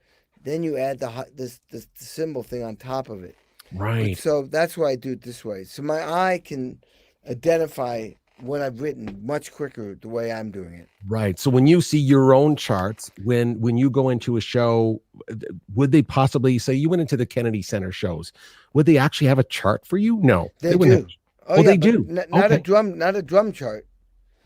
Then you add the cymbal thing on top of it. Right. So that's why I do it this way. So my eye can identify what I've written much quicker the way I'm doing it. Right. So when you see your own charts, when you go into a show, would they possibly say you went into the Kennedy Center shows? Would they actually have a chart for you? No, they do. They do. Not a drum chart.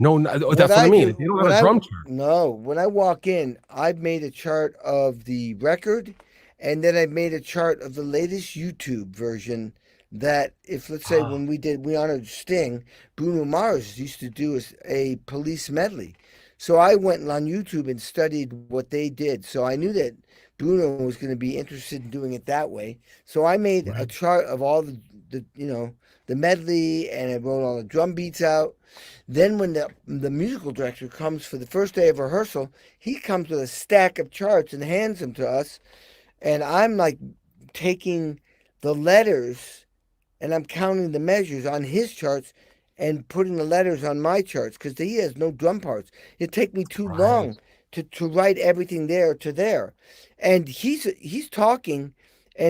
No, that's what I mean. They don't have a drum chart. No, when I walk in, I've made a chart of the record, and then I've made a chart of the latest YouTube version. That if, let's say, when we honored Sting, Bruno Mars used to do a Police medley. So I went on YouTube and studied what they did. So I knew that Bruno was going to be interested in doing it that way. So I made a chart of all the the medley, and I wrote all the drum beats out. Then when the musical director comes for the first day of rehearsal, he comes with a stack of charts and hands them to us. And I'm like taking the letters and I'm counting the measures on his charts and putting the letters on my charts because he has no drum parts. It'd take me too long to write everything there to there. And he's talking,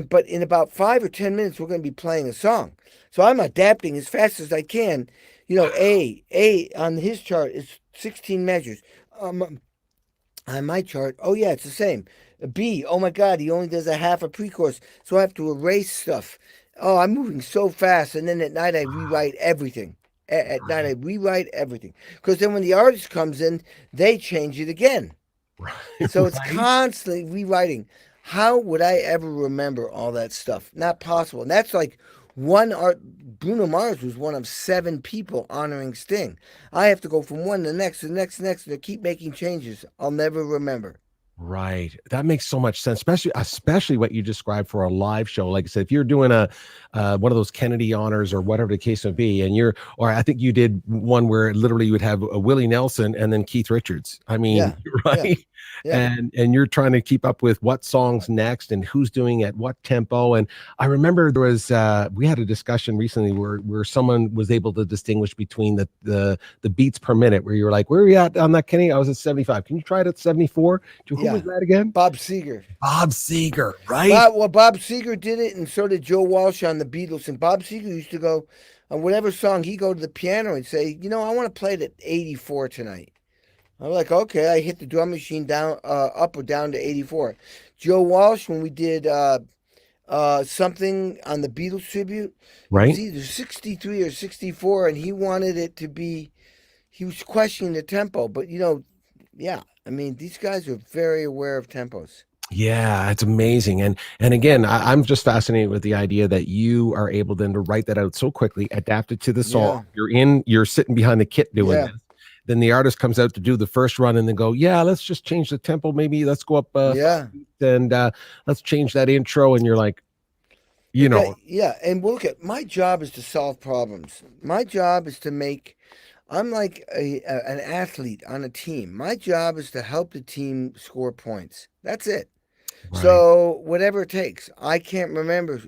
but in about 5 or 10 minutes, we're going to be playing a song. So I'm adapting as fast as I can. A on his chart is 16 measures. On my chart, oh yeah, it's the same. B, oh my God, he only does a half a pre-chorus, so I have to erase stuff. Oh, I'm moving so fast, and then at night I rewrite everything. At night I rewrite everything, because then when the artist comes in, they change it again. So it's constantly rewriting. How would I ever remember all that stuff? Not possible. And that's like Bruno Mars was one of 7 people honoring Sting. I have to go from one to the next, to the next, to the next, and keep making changes. I'll never remember. Right. That makes so much sense, especially what you described for a live show. Like I said, if you're doing one of those Kennedy honors or whatever the case may be, or I think you did one where literally you would have a Willie Nelson and then Keith Richards. I mean, right. Yeah. And you're trying to keep up with what songs next and who's doing at what tempo. And I remember there was we had a discussion recently where someone was able to distinguish between the beats per minute, where you were like, where are you at on that, Kenny? I was at 75. Can you try it at 74? Who was that again? Bob Seger. Bob Seger, right? Bob Seger did it, and so did Joe Walsh on the Beatles. And Bob Seger used to go on whatever song, he'd go to the piano and say, I want to play it at 84 tonight. I'm like, okay. I hit the drum machine down, up or down to 84. Joe Walsh, when we did something on the Beatles tribute, right? It was either 63 or 64, and he wanted it to be. He was questioning the tempo, but yeah. I mean, these guys are very aware of tempos. Yeah, it's amazing. And again, I'm just fascinated with the idea that you are able then to write that out so quickly, adapt it to the song. Yeah. You're sitting behind the kit doing this. Then the artist comes out to do the first run and then go, let's just change the tempo. Maybe let's go up. And let's change that intro. And you're like, Yeah. And look at, my job is to solve problems. My job is to make, I'm like an athlete on a team. My job is to help the team score points. That's it. Right. So whatever it takes. I can't remember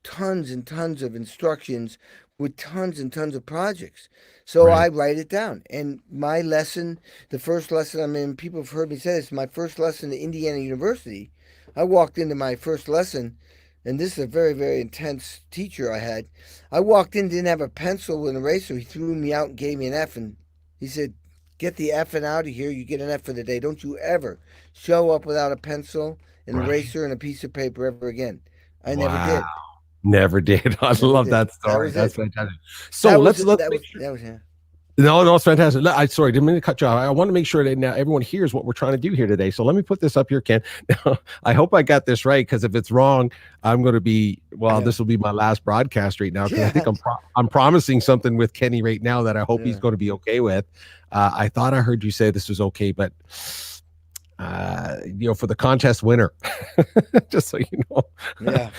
tons and tons of instructions with tons and tons of projects. So I write it down. And my lesson, the first lesson, I mean, people have heard me say this, my first lesson at Indiana University, I walked into my first lesson, and this is a very, very intense teacher I had. I walked in, didn't have a pencil and eraser. He threw me out and gave me an F, and he said, get the effing out of here. You get an F for the day. Don't you ever show up without a pencil, an eraser, and a piece of paper ever again. I never did. Never did. I love that story. That's fantastic. So that let's was, No, it's fantastic. Sorry, didn't mean to cut you off. I want to make sure that now everyone hears what we're trying to do here today. So let me put this up here, Ken. Now, I hope I got this right, because if it's wrong, I'm going to be, this will be my last broadcast right now, because I think I'm promising something with Kenny right now that I hope he's going to be okay with. I thought I heard you say this was okay, but for the contest winner, just so you know. Yeah.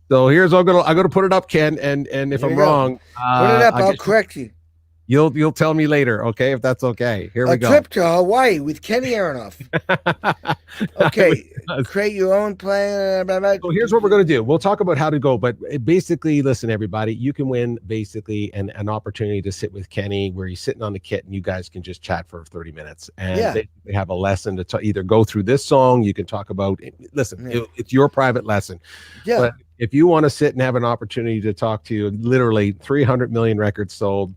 So here's I'm gonna put it up, Ken, and if I'm wrong, put it up. I'll correct you. You'll tell me later, okay? If that's okay. Here we go. A trip to Hawaii with Kenny Aronoff. Okay, create your own plan. So here's what we're going to do. We'll talk about how to go, but basically, listen, everybody, you can win basically an opportunity to sit with Kenny where he's sitting on the kit and you guys can just chat for 30 minutes and basically have a lesson to either go through this song. You can talk about, it's your private lesson. Yeah. But if you want to sit and have an opportunity to talk to literally 300 million records sold,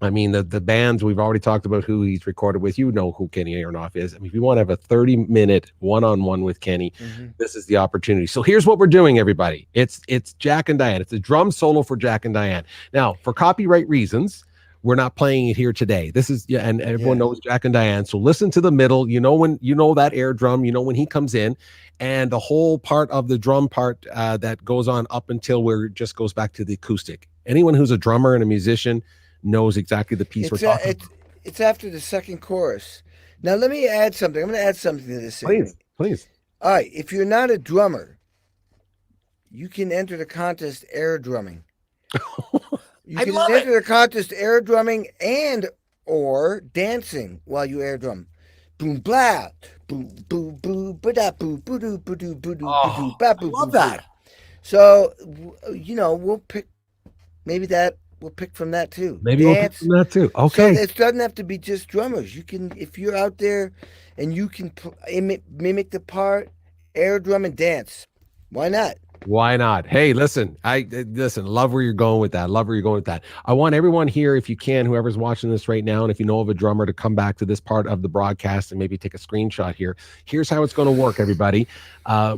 I mean, the bands, we've already talked about who he's recorded with. You know who Kenny Aronoff is. I mean, if you want to have a 30-minute one-on-one with Kenny, this is the opportunity. So here's what we're doing, everybody. It's Jack and Diane. It's a drum solo for Jack and Diane. Now, for copyright reasons, we're not playing it here today. This is, yeah, and everyone knows Jack and Diane. So listen to the middle. When that air drum, when he comes in, and the whole part of the drum part that goes on up until where it just goes back to the acoustic. Anyone who's a drummer and a musician knows exactly the piece we're talking about. It's after the second chorus. Now let me add something. I'm going to add something to this. Please. All right. If you're not a drummer, you can enter the contest air drumming. You can enter the contest air drumming and or dancing while you air drum. Boom blah, boom boo boo ba da boo boo doo boo doo boo doo boo ba boo. Love that. So we'll pick we'll pick from that too. Maybe we'll pick from that too. Okay. So it doesn't have to be just drummers. You can, if you're out there and you can mimic the part, air drum and dance. Why not? Why not? Hey, listen, love where you're going with that. I want everyone here, if you can, whoever's watching this right now, and if you know of a drummer, to come back to this part of the broadcast and maybe take a screenshot here. Here's how it's going to work, everybody.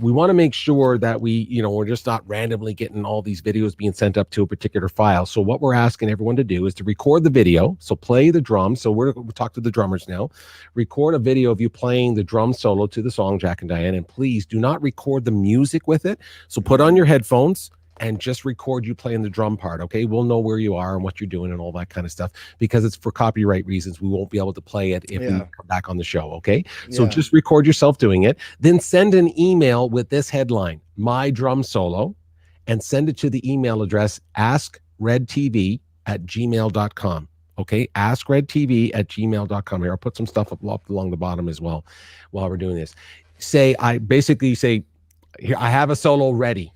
We want to make sure that we're just not randomly getting all these videos being sent up to a particular file. So what we're asking everyone to do is to record the video. So play the drum. So we'll talk to the drummers now. Record a video of you playing the drum solo to the song Jack and Diane, and please do not record the music with it. So put on your headphones and just record you playing the drum part. Okay, we'll know where you are and what you're doing and all that kind of stuff, because it's for copyright reasons. We won't be able to play it if we come back on the show. Okay, so just record yourself doing it, then send an email with this headline, my drum solo, and send it to the email address askredtv@gmail.com. Okay, askredtv@gmail.com. Here, I'll put some stuff up along the bottom as well while we're doing this. I basically say, here, I have a solo ready.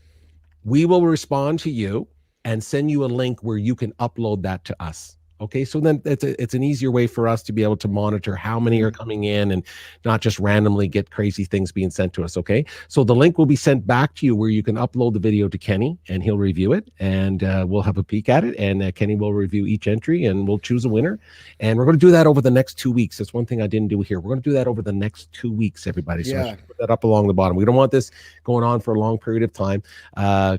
We will respond to you and send you a link where you can upload that to us. Okay, so then it's an easier way for us to be able to monitor how many are coming in and not just randomly get crazy things being sent to us. Okay, so the link will be sent back to you where you can upload the video to Kenny and he'll review it, and we'll have a peek at it, and Kenny will review each entry and we'll choose a winner. And we're going to do that over the next 2 weeks. That's one thing I didn't do here. We're going to do that over the next 2 weeks, everybody. So I should put that up along the bottom. We don't want this going on for a long period of time.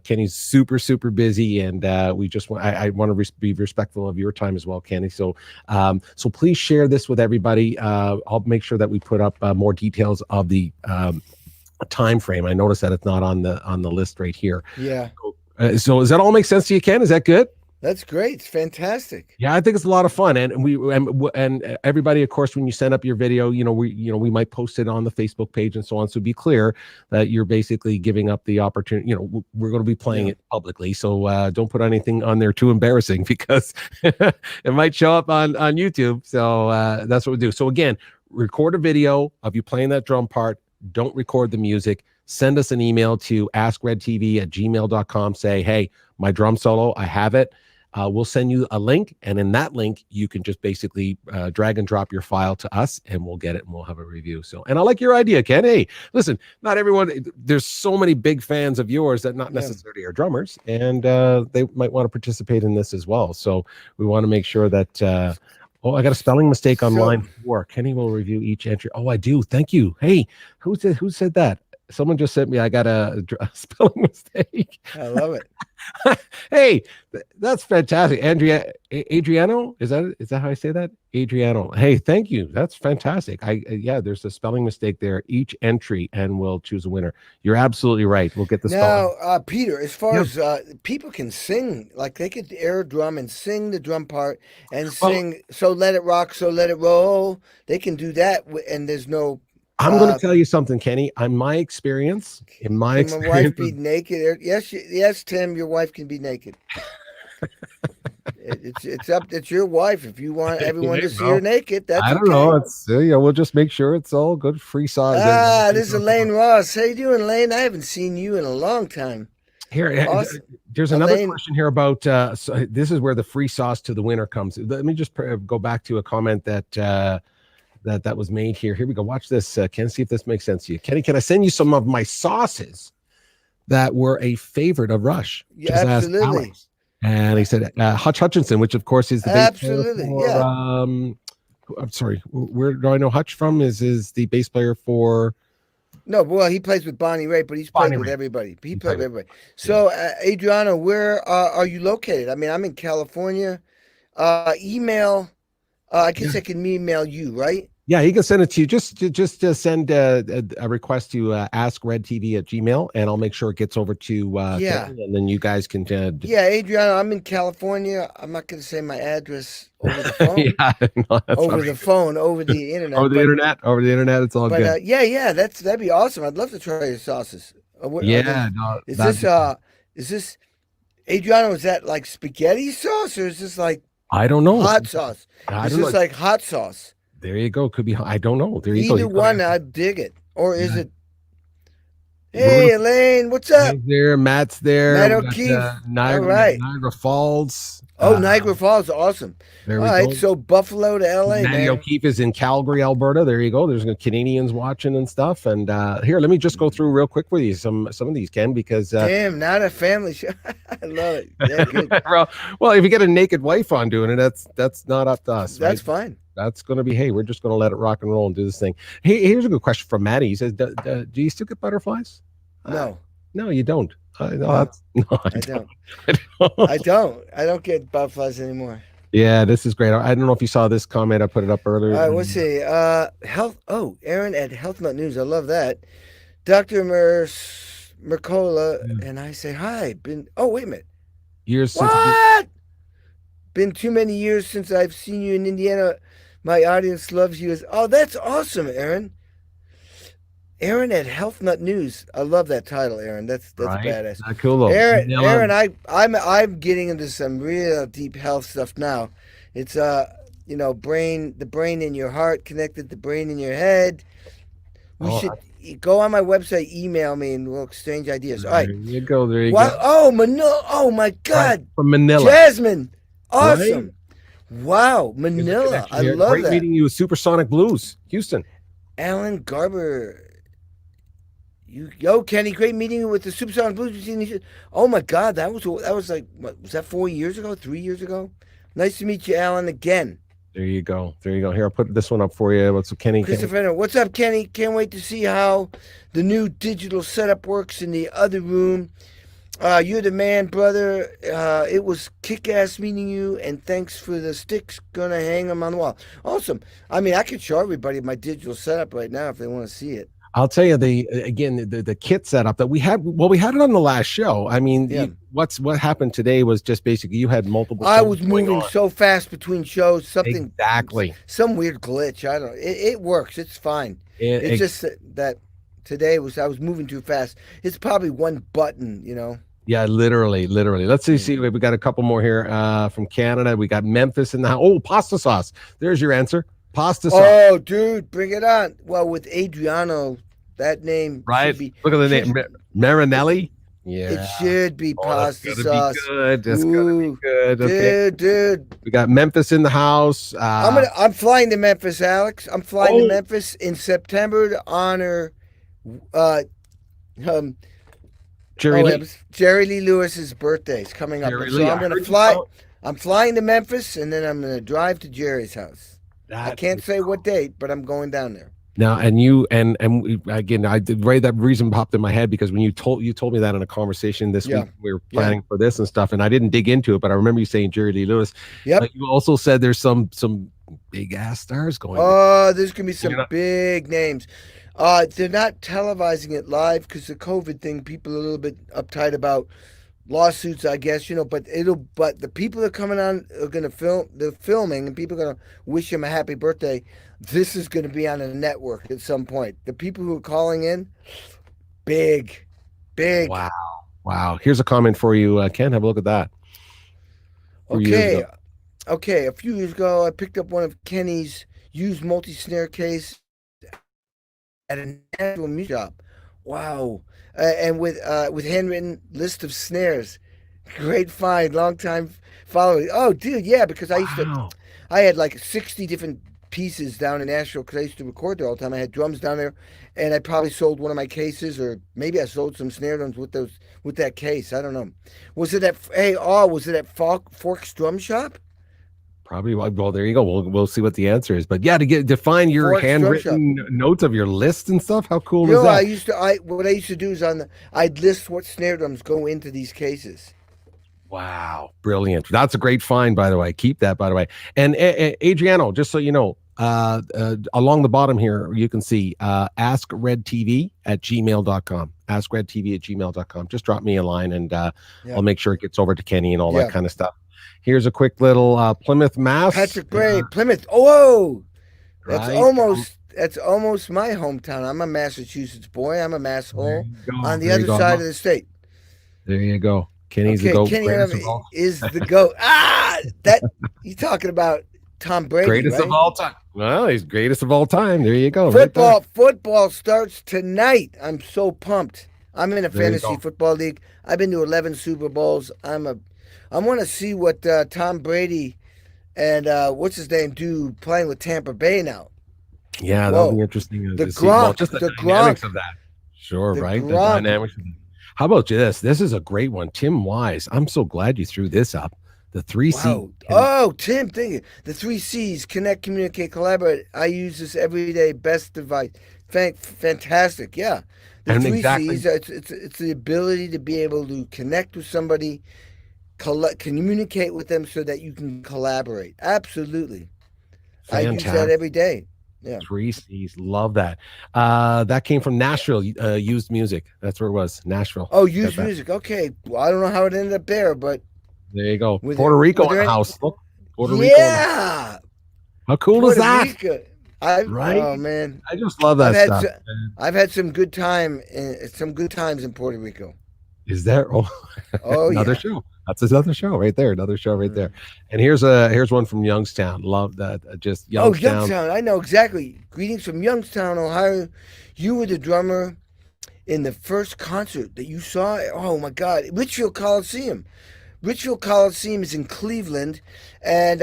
Kenny's super busy, and I want to be respectful of your time as well, Kenny. So please share this with everybody. I'll make sure that we put up more details of the time frame. I noticed that it's not on the list right here. Yeah. So does that all make sense to you, Ken? Is that good? That's great. It's fantastic. Yeah, I think it's a lot of fun, and everybody, of course, when you send up your video, we might post it on the Facebook page and so on. So be clear that you're basically giving up the opportunity. We're going to be playing it publicly, so don't put anything on there too embarrassing, because it might show up on YouTube. So that's what we do. So again, record a video of you playing that drum part. Don't record the music. Send us an email to askredtv@gmail.com. Say, hey, my drum solo, I have it. We'll send you a link, and in that link, you can just basically drag and drop your file to us, and we'll get it, and we'll have a review. So, and I like your idea, Ken. Hey, listen, not everyone, there's so many big fans of yours that not necessarily are drummers, and they might want to participate in this as well. So we want to make sure that, I got a spelling mistake on line 4. Kenny will review each entry. Oh, I do. Thank you. Hey, who said that? Someone just sent me, I got a spelling mistake. I love it. Hey, that's fantastic. Adriano, is that how I say that? Adriano. Hey, thank you. That's fantastic. There's a spelling mistake there. Each entry, and we'll choose a winner. You're absolutely right. We'll get the spelling. Now, Peter, as far as people can sing, like they could air drum and sing the drum part and sing "So Let It Rock, So Let It Roll." They can do that, and there's no. I'm going to tell you something, Kenny. In my experience, can my wife be naked? Yes, Tim, your wife can be naked. It's your wife. If you want everyone to see her naked, that's I don't know. It's we'll just make sure it's all good, free size. This is Elaine Ross. How you doing, Elaine? I haven't seen you in a long time. Here, awesome. There's another question here about. So this is where the free sauce to the winner comes. Let me just go back to a comment that was made here. Here we go. Watch this, Ken. See if this makes sense to you. Kenny, can I send you some of my sauces that were a favorite of Rush? Yeah, absolutely. And he said Hutch Hutchinson, which of course is the bass player for, I'm sorry, where do I know Hutch from? Is the bass player for? No, well, he plays with Bonnie Raitt, but he's played with everybody. He played with everybody. So, Adriano, where are you located? I mean, I'm in California. Email. I guess I can email you, right? Yeah, he can send it to you. Just send a request to askredtv@gmail, and I'll make sure it gets over to Yeah. Kevin, and then you guys can. Yeah, Adriano, I'm in California. I'm not going to say my address over the phone. Yeah, no, that's Over all the right. phone, over the internet. Over the internet. Over the internet, it's all good. Yeah, that'd be awesome. I'd love to try your sauces. What are Yeah, they? no, Is that this is this Adriano? Is that like spaghetti sauce or is this like I don't know. hot sauce? I Is don't know. this like hot sauce? There you go. Could be. I don't know. There you go. Either one, I'd dig it. Or is Yeah. it? Hey, Elaine, what's up? Right there, Matt's there. Matt We got, O'Keefe. All Niagara, right. Niagara Falls. Oh, Niagara Falls, awesome. There All we right, go. so Buffalo to LA, Matty man. O'Keefe is in Calgary, Alberta. There you go. There's Canadians watching and stuff. And here, let me just go through real quick with you some of these, Ken, because Damn, not a family show. I love it. Yeah, good. well, if you get a naked wife on doing it, that's not up to us. That's right? fine. That's going to be, hey, we're just going to let it rock and roll and do this thing. Hey, here's a good question from Maddie. He says, do you still get butterflies? No. No, you don't. No, No, I I don't. don't. I don't get butterflies anymore. Yeah, this is great. I don't know if you saw this comment. I put it up earlier. All right, let's see. Health. Oh, Aaron at Health Nut News. I love that. Dr. Mercola and I say hi. Oh, wait a minute. Years since What? Been too many years since I've seen you in Indiana. My audience loves you. Oh, that's awesome, Aaron. Aaron at Health Nut News. I love that title, Aaron. That's right? badass. Not cool though. Aaron, I'm getting into some real deep health stuff now. It's the brain in your heart connected, the brain in your head. We should go on my website, email me, and we'll exchange ideas. All right. There you go. There you go. Oh, Manila. Oh my God. Right, from Manila. Jasmine. Awesome. Right? Wow, Manila. I love Great that. meeting you with Supersonic Blues, Houston. Alan Garber. Kenny, great meeting you with the Supersonic Blues. Oh my God, that was like, what was that, 4 years ago, 3 years ago? Nice to meet you, Alan, again. There you go. There you go. Here, I'll put this one up for you. What's Kenny? Christopher, what's up, Kenny? Can't wait to see how the new digital setup works in the other room. You're the man, brother. It was kick-ass meeting you, and thanks for the sticks. Gonna hang them on the wall. Awesome. I mean, I could show everybody my digital setup right now if they want to see it. I'll tell you the kit setup that we had. Well, we had it on the last show. I mean, Yeah. what happened today was just basically you had multiple. I was moving so fast between shows. Exactly. Some weird glitch. I don't. It works. It's fine. It's just that today I was moving too fast. It's probably one button. Yeah, literally. Let's see. We got a couple more here from Canada. We got Memphis in the house. Oh, pasta sauce. There's your answer. Pasta sauce. Oh, dude, bring it on. Well, with Adriano, that name Right. should be, Look at the name, Marinelli. Yeah, it should be pasta that's sauce. Be good. That's gonna be good. Okay. Dude. We got Memphis in the house. I'm flying to Memphis, Alex. I'm flying to Oh. Memphis in September to honor Jerry Lee. Jerry Lee Lewis's birthday is coming up. Jerry So Lee, I'm I gonna heard you fly. call- I'm flying to Memphis, and then I'm gonna drive to Jerry's house. I can't say what date, but I'm going down there. Now, and you and again, I did right. That reason popped in my head because when you told me that in a conversation this week, we were planning for this and stuff, and I didn't dig into it, but I remember you saying Jerry Lee Lewis. Yep. You also said there's some big ass stars going. Oh, there's gonna be some big names. They're not televising it live because the COVID thing. People are a little bit uptight about lawsuits, I guess, but the people that are coming on are gonna film. They're filming, and people are gonna wish him a happy birthday. This is gonna be on a network at some point. The people who are calling in, big. Wow. Here's a comment for you, Ken. Have a look at that. Okay. A few years ago, I picked up one of Kenny's used multi-snare case at a natural music shop. Wow. And with handwritten list of snares. Great find, long time following. Oh, dude, yeah, because I had like 60 different pieces down in Nashville because I used to record there all the time. I had drums down there, and I probably sold one of my cases, or maybe I sold some snare drums with that case. I don't know. Was it at Forks Drum Shop? Probably. Well, there you go. We'll see what the answer is. But yeah, to find your Forks handwritten notes of your list and stuff. How cool is that? What I used to do is I'd list what snare drums go into these cases. Wow, brilliant. That's a great find, by the way. Keep that, by the way. And Adriano, just so you know, along the bottom here, you can see askredtv@gmail.com. Askredtv@gmail.com. Just drop me a line and I'll make sure it gets over to Kenny and all that kind of stuff. Here's a quick little Plymouth, Mass. Patrick Bray, Plymouth. Oh, that's Right. that's almost my hometown. I'm a Massachusetts boy. I'm a masshole on the There you other go. side of the state. There you go. Kenny's the Okay, GOAT. Kenny Greatest of all, is the GOAT. That you talking about Tom Brady, greatest right? of all time. Well, he's greatest of all time. There you go. Football starts tonight. I'm so pumped. I'm in a fantasy football league. I've been to 11 Super Bowls. I want to see what Tom Brady and what's his name do playing with Tampa Bay now. Yeah, that'll be interesting. The Gronk, just the Gronk dynamics of that. Sure, right? Gronk. The dynamics of that. How about this? This is a great one. Tim Wise. I'm so glad you threw this up. The 3C. Wow. Oh, Tim, thank you. The 3 C's: connect, communicate, collaborate. I use this every day. Best device. Fantastic. Yeah. The 3 C's. It's the ability to be able to connect with somebody, communicate with them, so that you can collaborate. Absolutely. Fantastic. I use that every day. Yeah. 3 C's. Love that. That came from Nashville. Used music. That's where it was. Nashville. Oh, used music. Okay. Well, I don't know how it ended up there, but there you go. Puerto Rico in the house. Look, Puerto Rico. Yeah. How cool is that? Rico. Right? Oh man, I just love that stuff. I've had some good times in Puerto Rico. Is there? Oh, another show. That's another show right there. Another show right there. And here's one from Youngstown. Love that. Just Youngstown. Oh, Youngstown. I know exactly. Greetings from Youngstown, Ohio. You were the drummer in the first concert that you saw. Oh my God, Richfield Coliseum. Richfield Coliseum is in Cleveland, and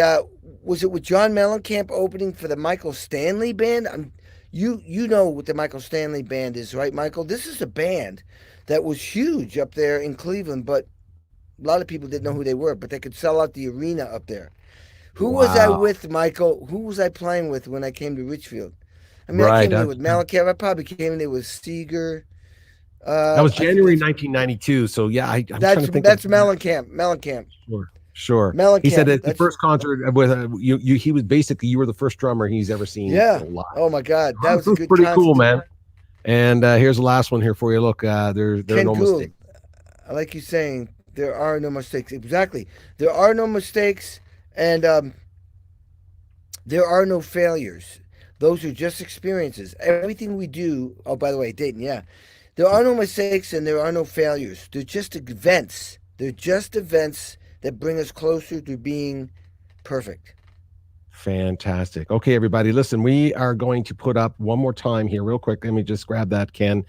was it with John Mellencamp opening for the Michael Stanley Band? You know what the Michael Stanley Band is, right, Michael? This is a band that was huge up there in Cleveland, but a lot of people didn't know who they were, but they could sell out the arena up there. Who was I with, Michael? Who was I playing with when I came to Richfield? I mean, I came there with Mellencamp. I probably came there with Seeger. That was January 1992. So yeah, I'm trying to think. That's Mellencamp. Mellencamp. Sure. Mellencamp. He said that the first concert with he was basically, you were the first drummer he's ever seen. Yeah. Live. Oh my God, that was a good pretty concert. cool, man. And here's the last one here for you. Look, there are no mistakes. I like you saying there are no mistakes. Exactly. There are no mistakes, and there are no failures. Those are just experiences. Everything we do. Oh, by the way, Dayton. Yeah. There are no mistakes and there are no failures. They're just events. They're just events that bring us closer to being perfect. Fantastic. Okay, everybody, listen, we are going to put up one more time here real quick. Let me just grab that, Ken,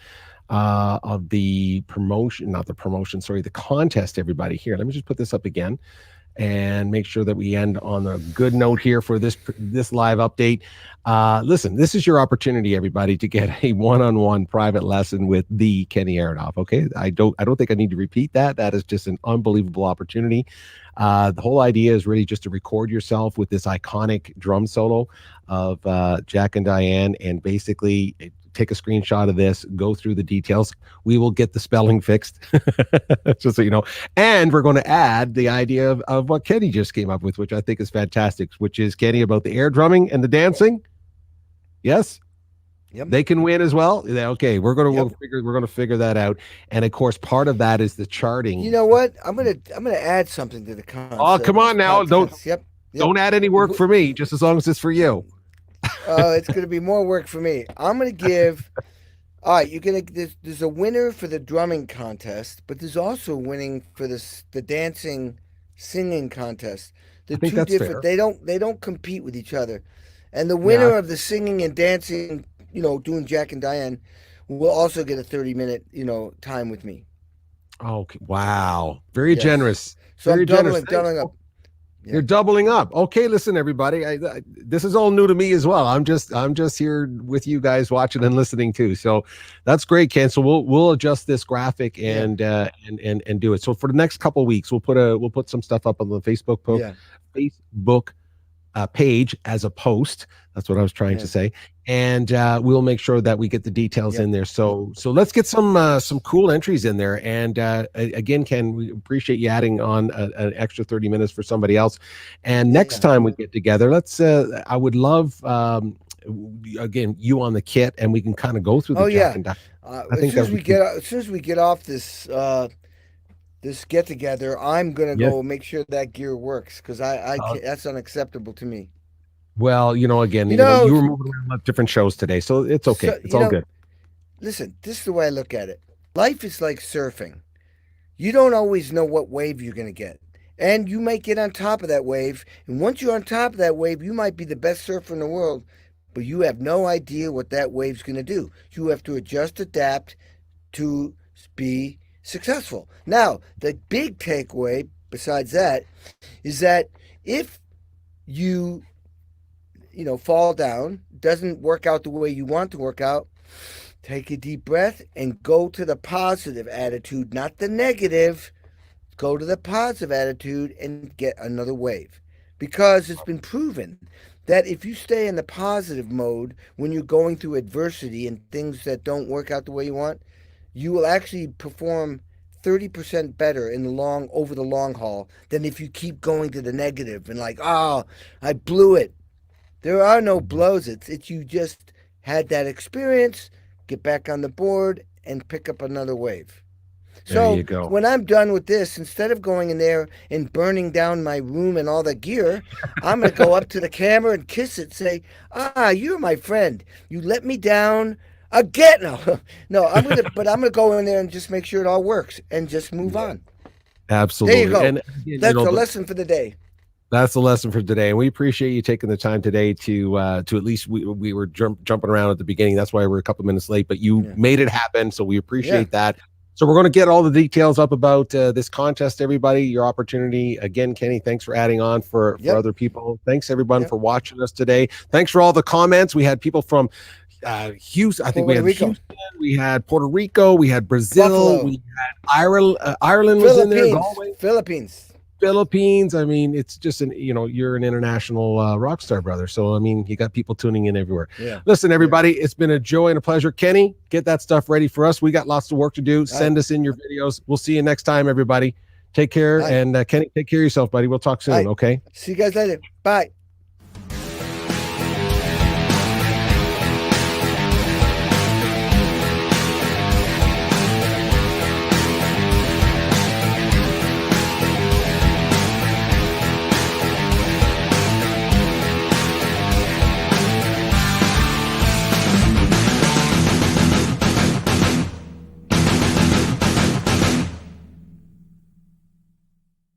of the the contest, everybody. Here, let me just put this up again and make sure that we end on a good note here for this live update. Listen, this is your opportunity, everybody, to get a one-on-one private lesson with the Kenny Aronoff. Okay, I don't think I need to repeat that. That is just an unbelievable opportunity. The whole idea is really just to record yourself with this iconic drum solo of Jack and Diane, and basically take a screenshot of this, go through the details. We will get the spelling fixed, just so you know. And we're going to add the idea of what Kenny just came up with, which I think is fantastic, which is, Kenny, about the air drumming and the dancing. Yes. Yep. They can win as well. Okay, we're going to figure that out. And of course, part of that is the charting. You know what? I'm going to add something to the concept. Oh, come on now. Don't add any work for me, just as long as it's for you. It's going to be more work for me. I'm going to give. All right, there's a winner for the drumming contest, but there's also winning for the dancing, singing contest. They're two different. Fair. They don't compete with each other, and the winner of the singing and dancing, doing Jack and Diane, will also get a 30-minute, time with me. Okay. Wow. Very generous. So very I'm doubling up. Yeah. You're doubling up. Okay, listen, everybody. This is all new to me as well. I'm just here with you guys, watching and listening too. So that's great, Ken. So we'll adjust this graphic and do it. So for the next couple of weeks, we'll put some stuff up on the Facebook post. Yeah. Facebook page as a post. That's what I was trying to say. And we'll make sure that we get the details in there. So let's get some cool entries in there. And again, Ken, we appreciate you adding on an extra 30 minutes for somebody else. And next time we get together, let's I would love again you on the kit, and we can kind of go through the Jack and Diane. As soon as we get off this this get together, I'm gonna go make sure that gear works, because I can't, that's unacceptable to me. Well, again, you were moving around different shows today, so it's okay. It's all good. Listen, this is the way I look at it. Life is like surfing. You don't always know what wave you're going to get. And you might get on top of that wave. And once you're on top of that wave, you might be the best surfer in the world, but you have no idea what that wave's going to do. You have to adjust, adapt to be successful. Now, the big takeaway besides that is that if you fall down, doesn't work out the way you want to work out, take a deep breath and go to the positive attitude, not the negative. Go to the positive attitude and get another wave. Because it's been proven that if you stay in the positive mode when you're going through adversity and things that don't work out the way you want, you will actually perform 30% better over the long haul than if you keep going to the negative and like, oh, I blew it. There are no blows. It's you just had that experience, get back on the board, and pick up another wave. So there you go. When I'm done with this, instead of going in there and burning down my room and all the gear, I'm going to go up to the camera and kiss it, say, you're my friend. You let me down again. No, I'm going to go in there and just make sure it all works and just move on. Absolutely. There you go. And that's the lesson for the day. That's the lesson for today, and we appreciate you taking the time today to at least we were jumping around at the beginning. That's why we're a couple of minutes late, but you made it happen, so we appreciate that. So we're going to get all the details up about this contest. Everybody, your opportunity again, Kenny. Thanks for adding on for other people. Thanks everyone for watching us today. Thanks for all the comments. We had people from Houston. I think we had Houston. We had Puerto Rico. We had Brazil. Buffalo. We had Ireland was in there. Galway. Philippines. I mean, it's just you're an international rock star, brother. So, I mean, you got people tuning in everywhere. Yeah. Listen, everybody, it's been a joy and a pleasure. Kenny, get that stuff ready for us. We got lots of work to do. Send us in your videos. We'll see you next time, everybody. Take care. And Kenny, take care of yourself, buddy. We'll talk soon. Okay. See you guys later. Bye.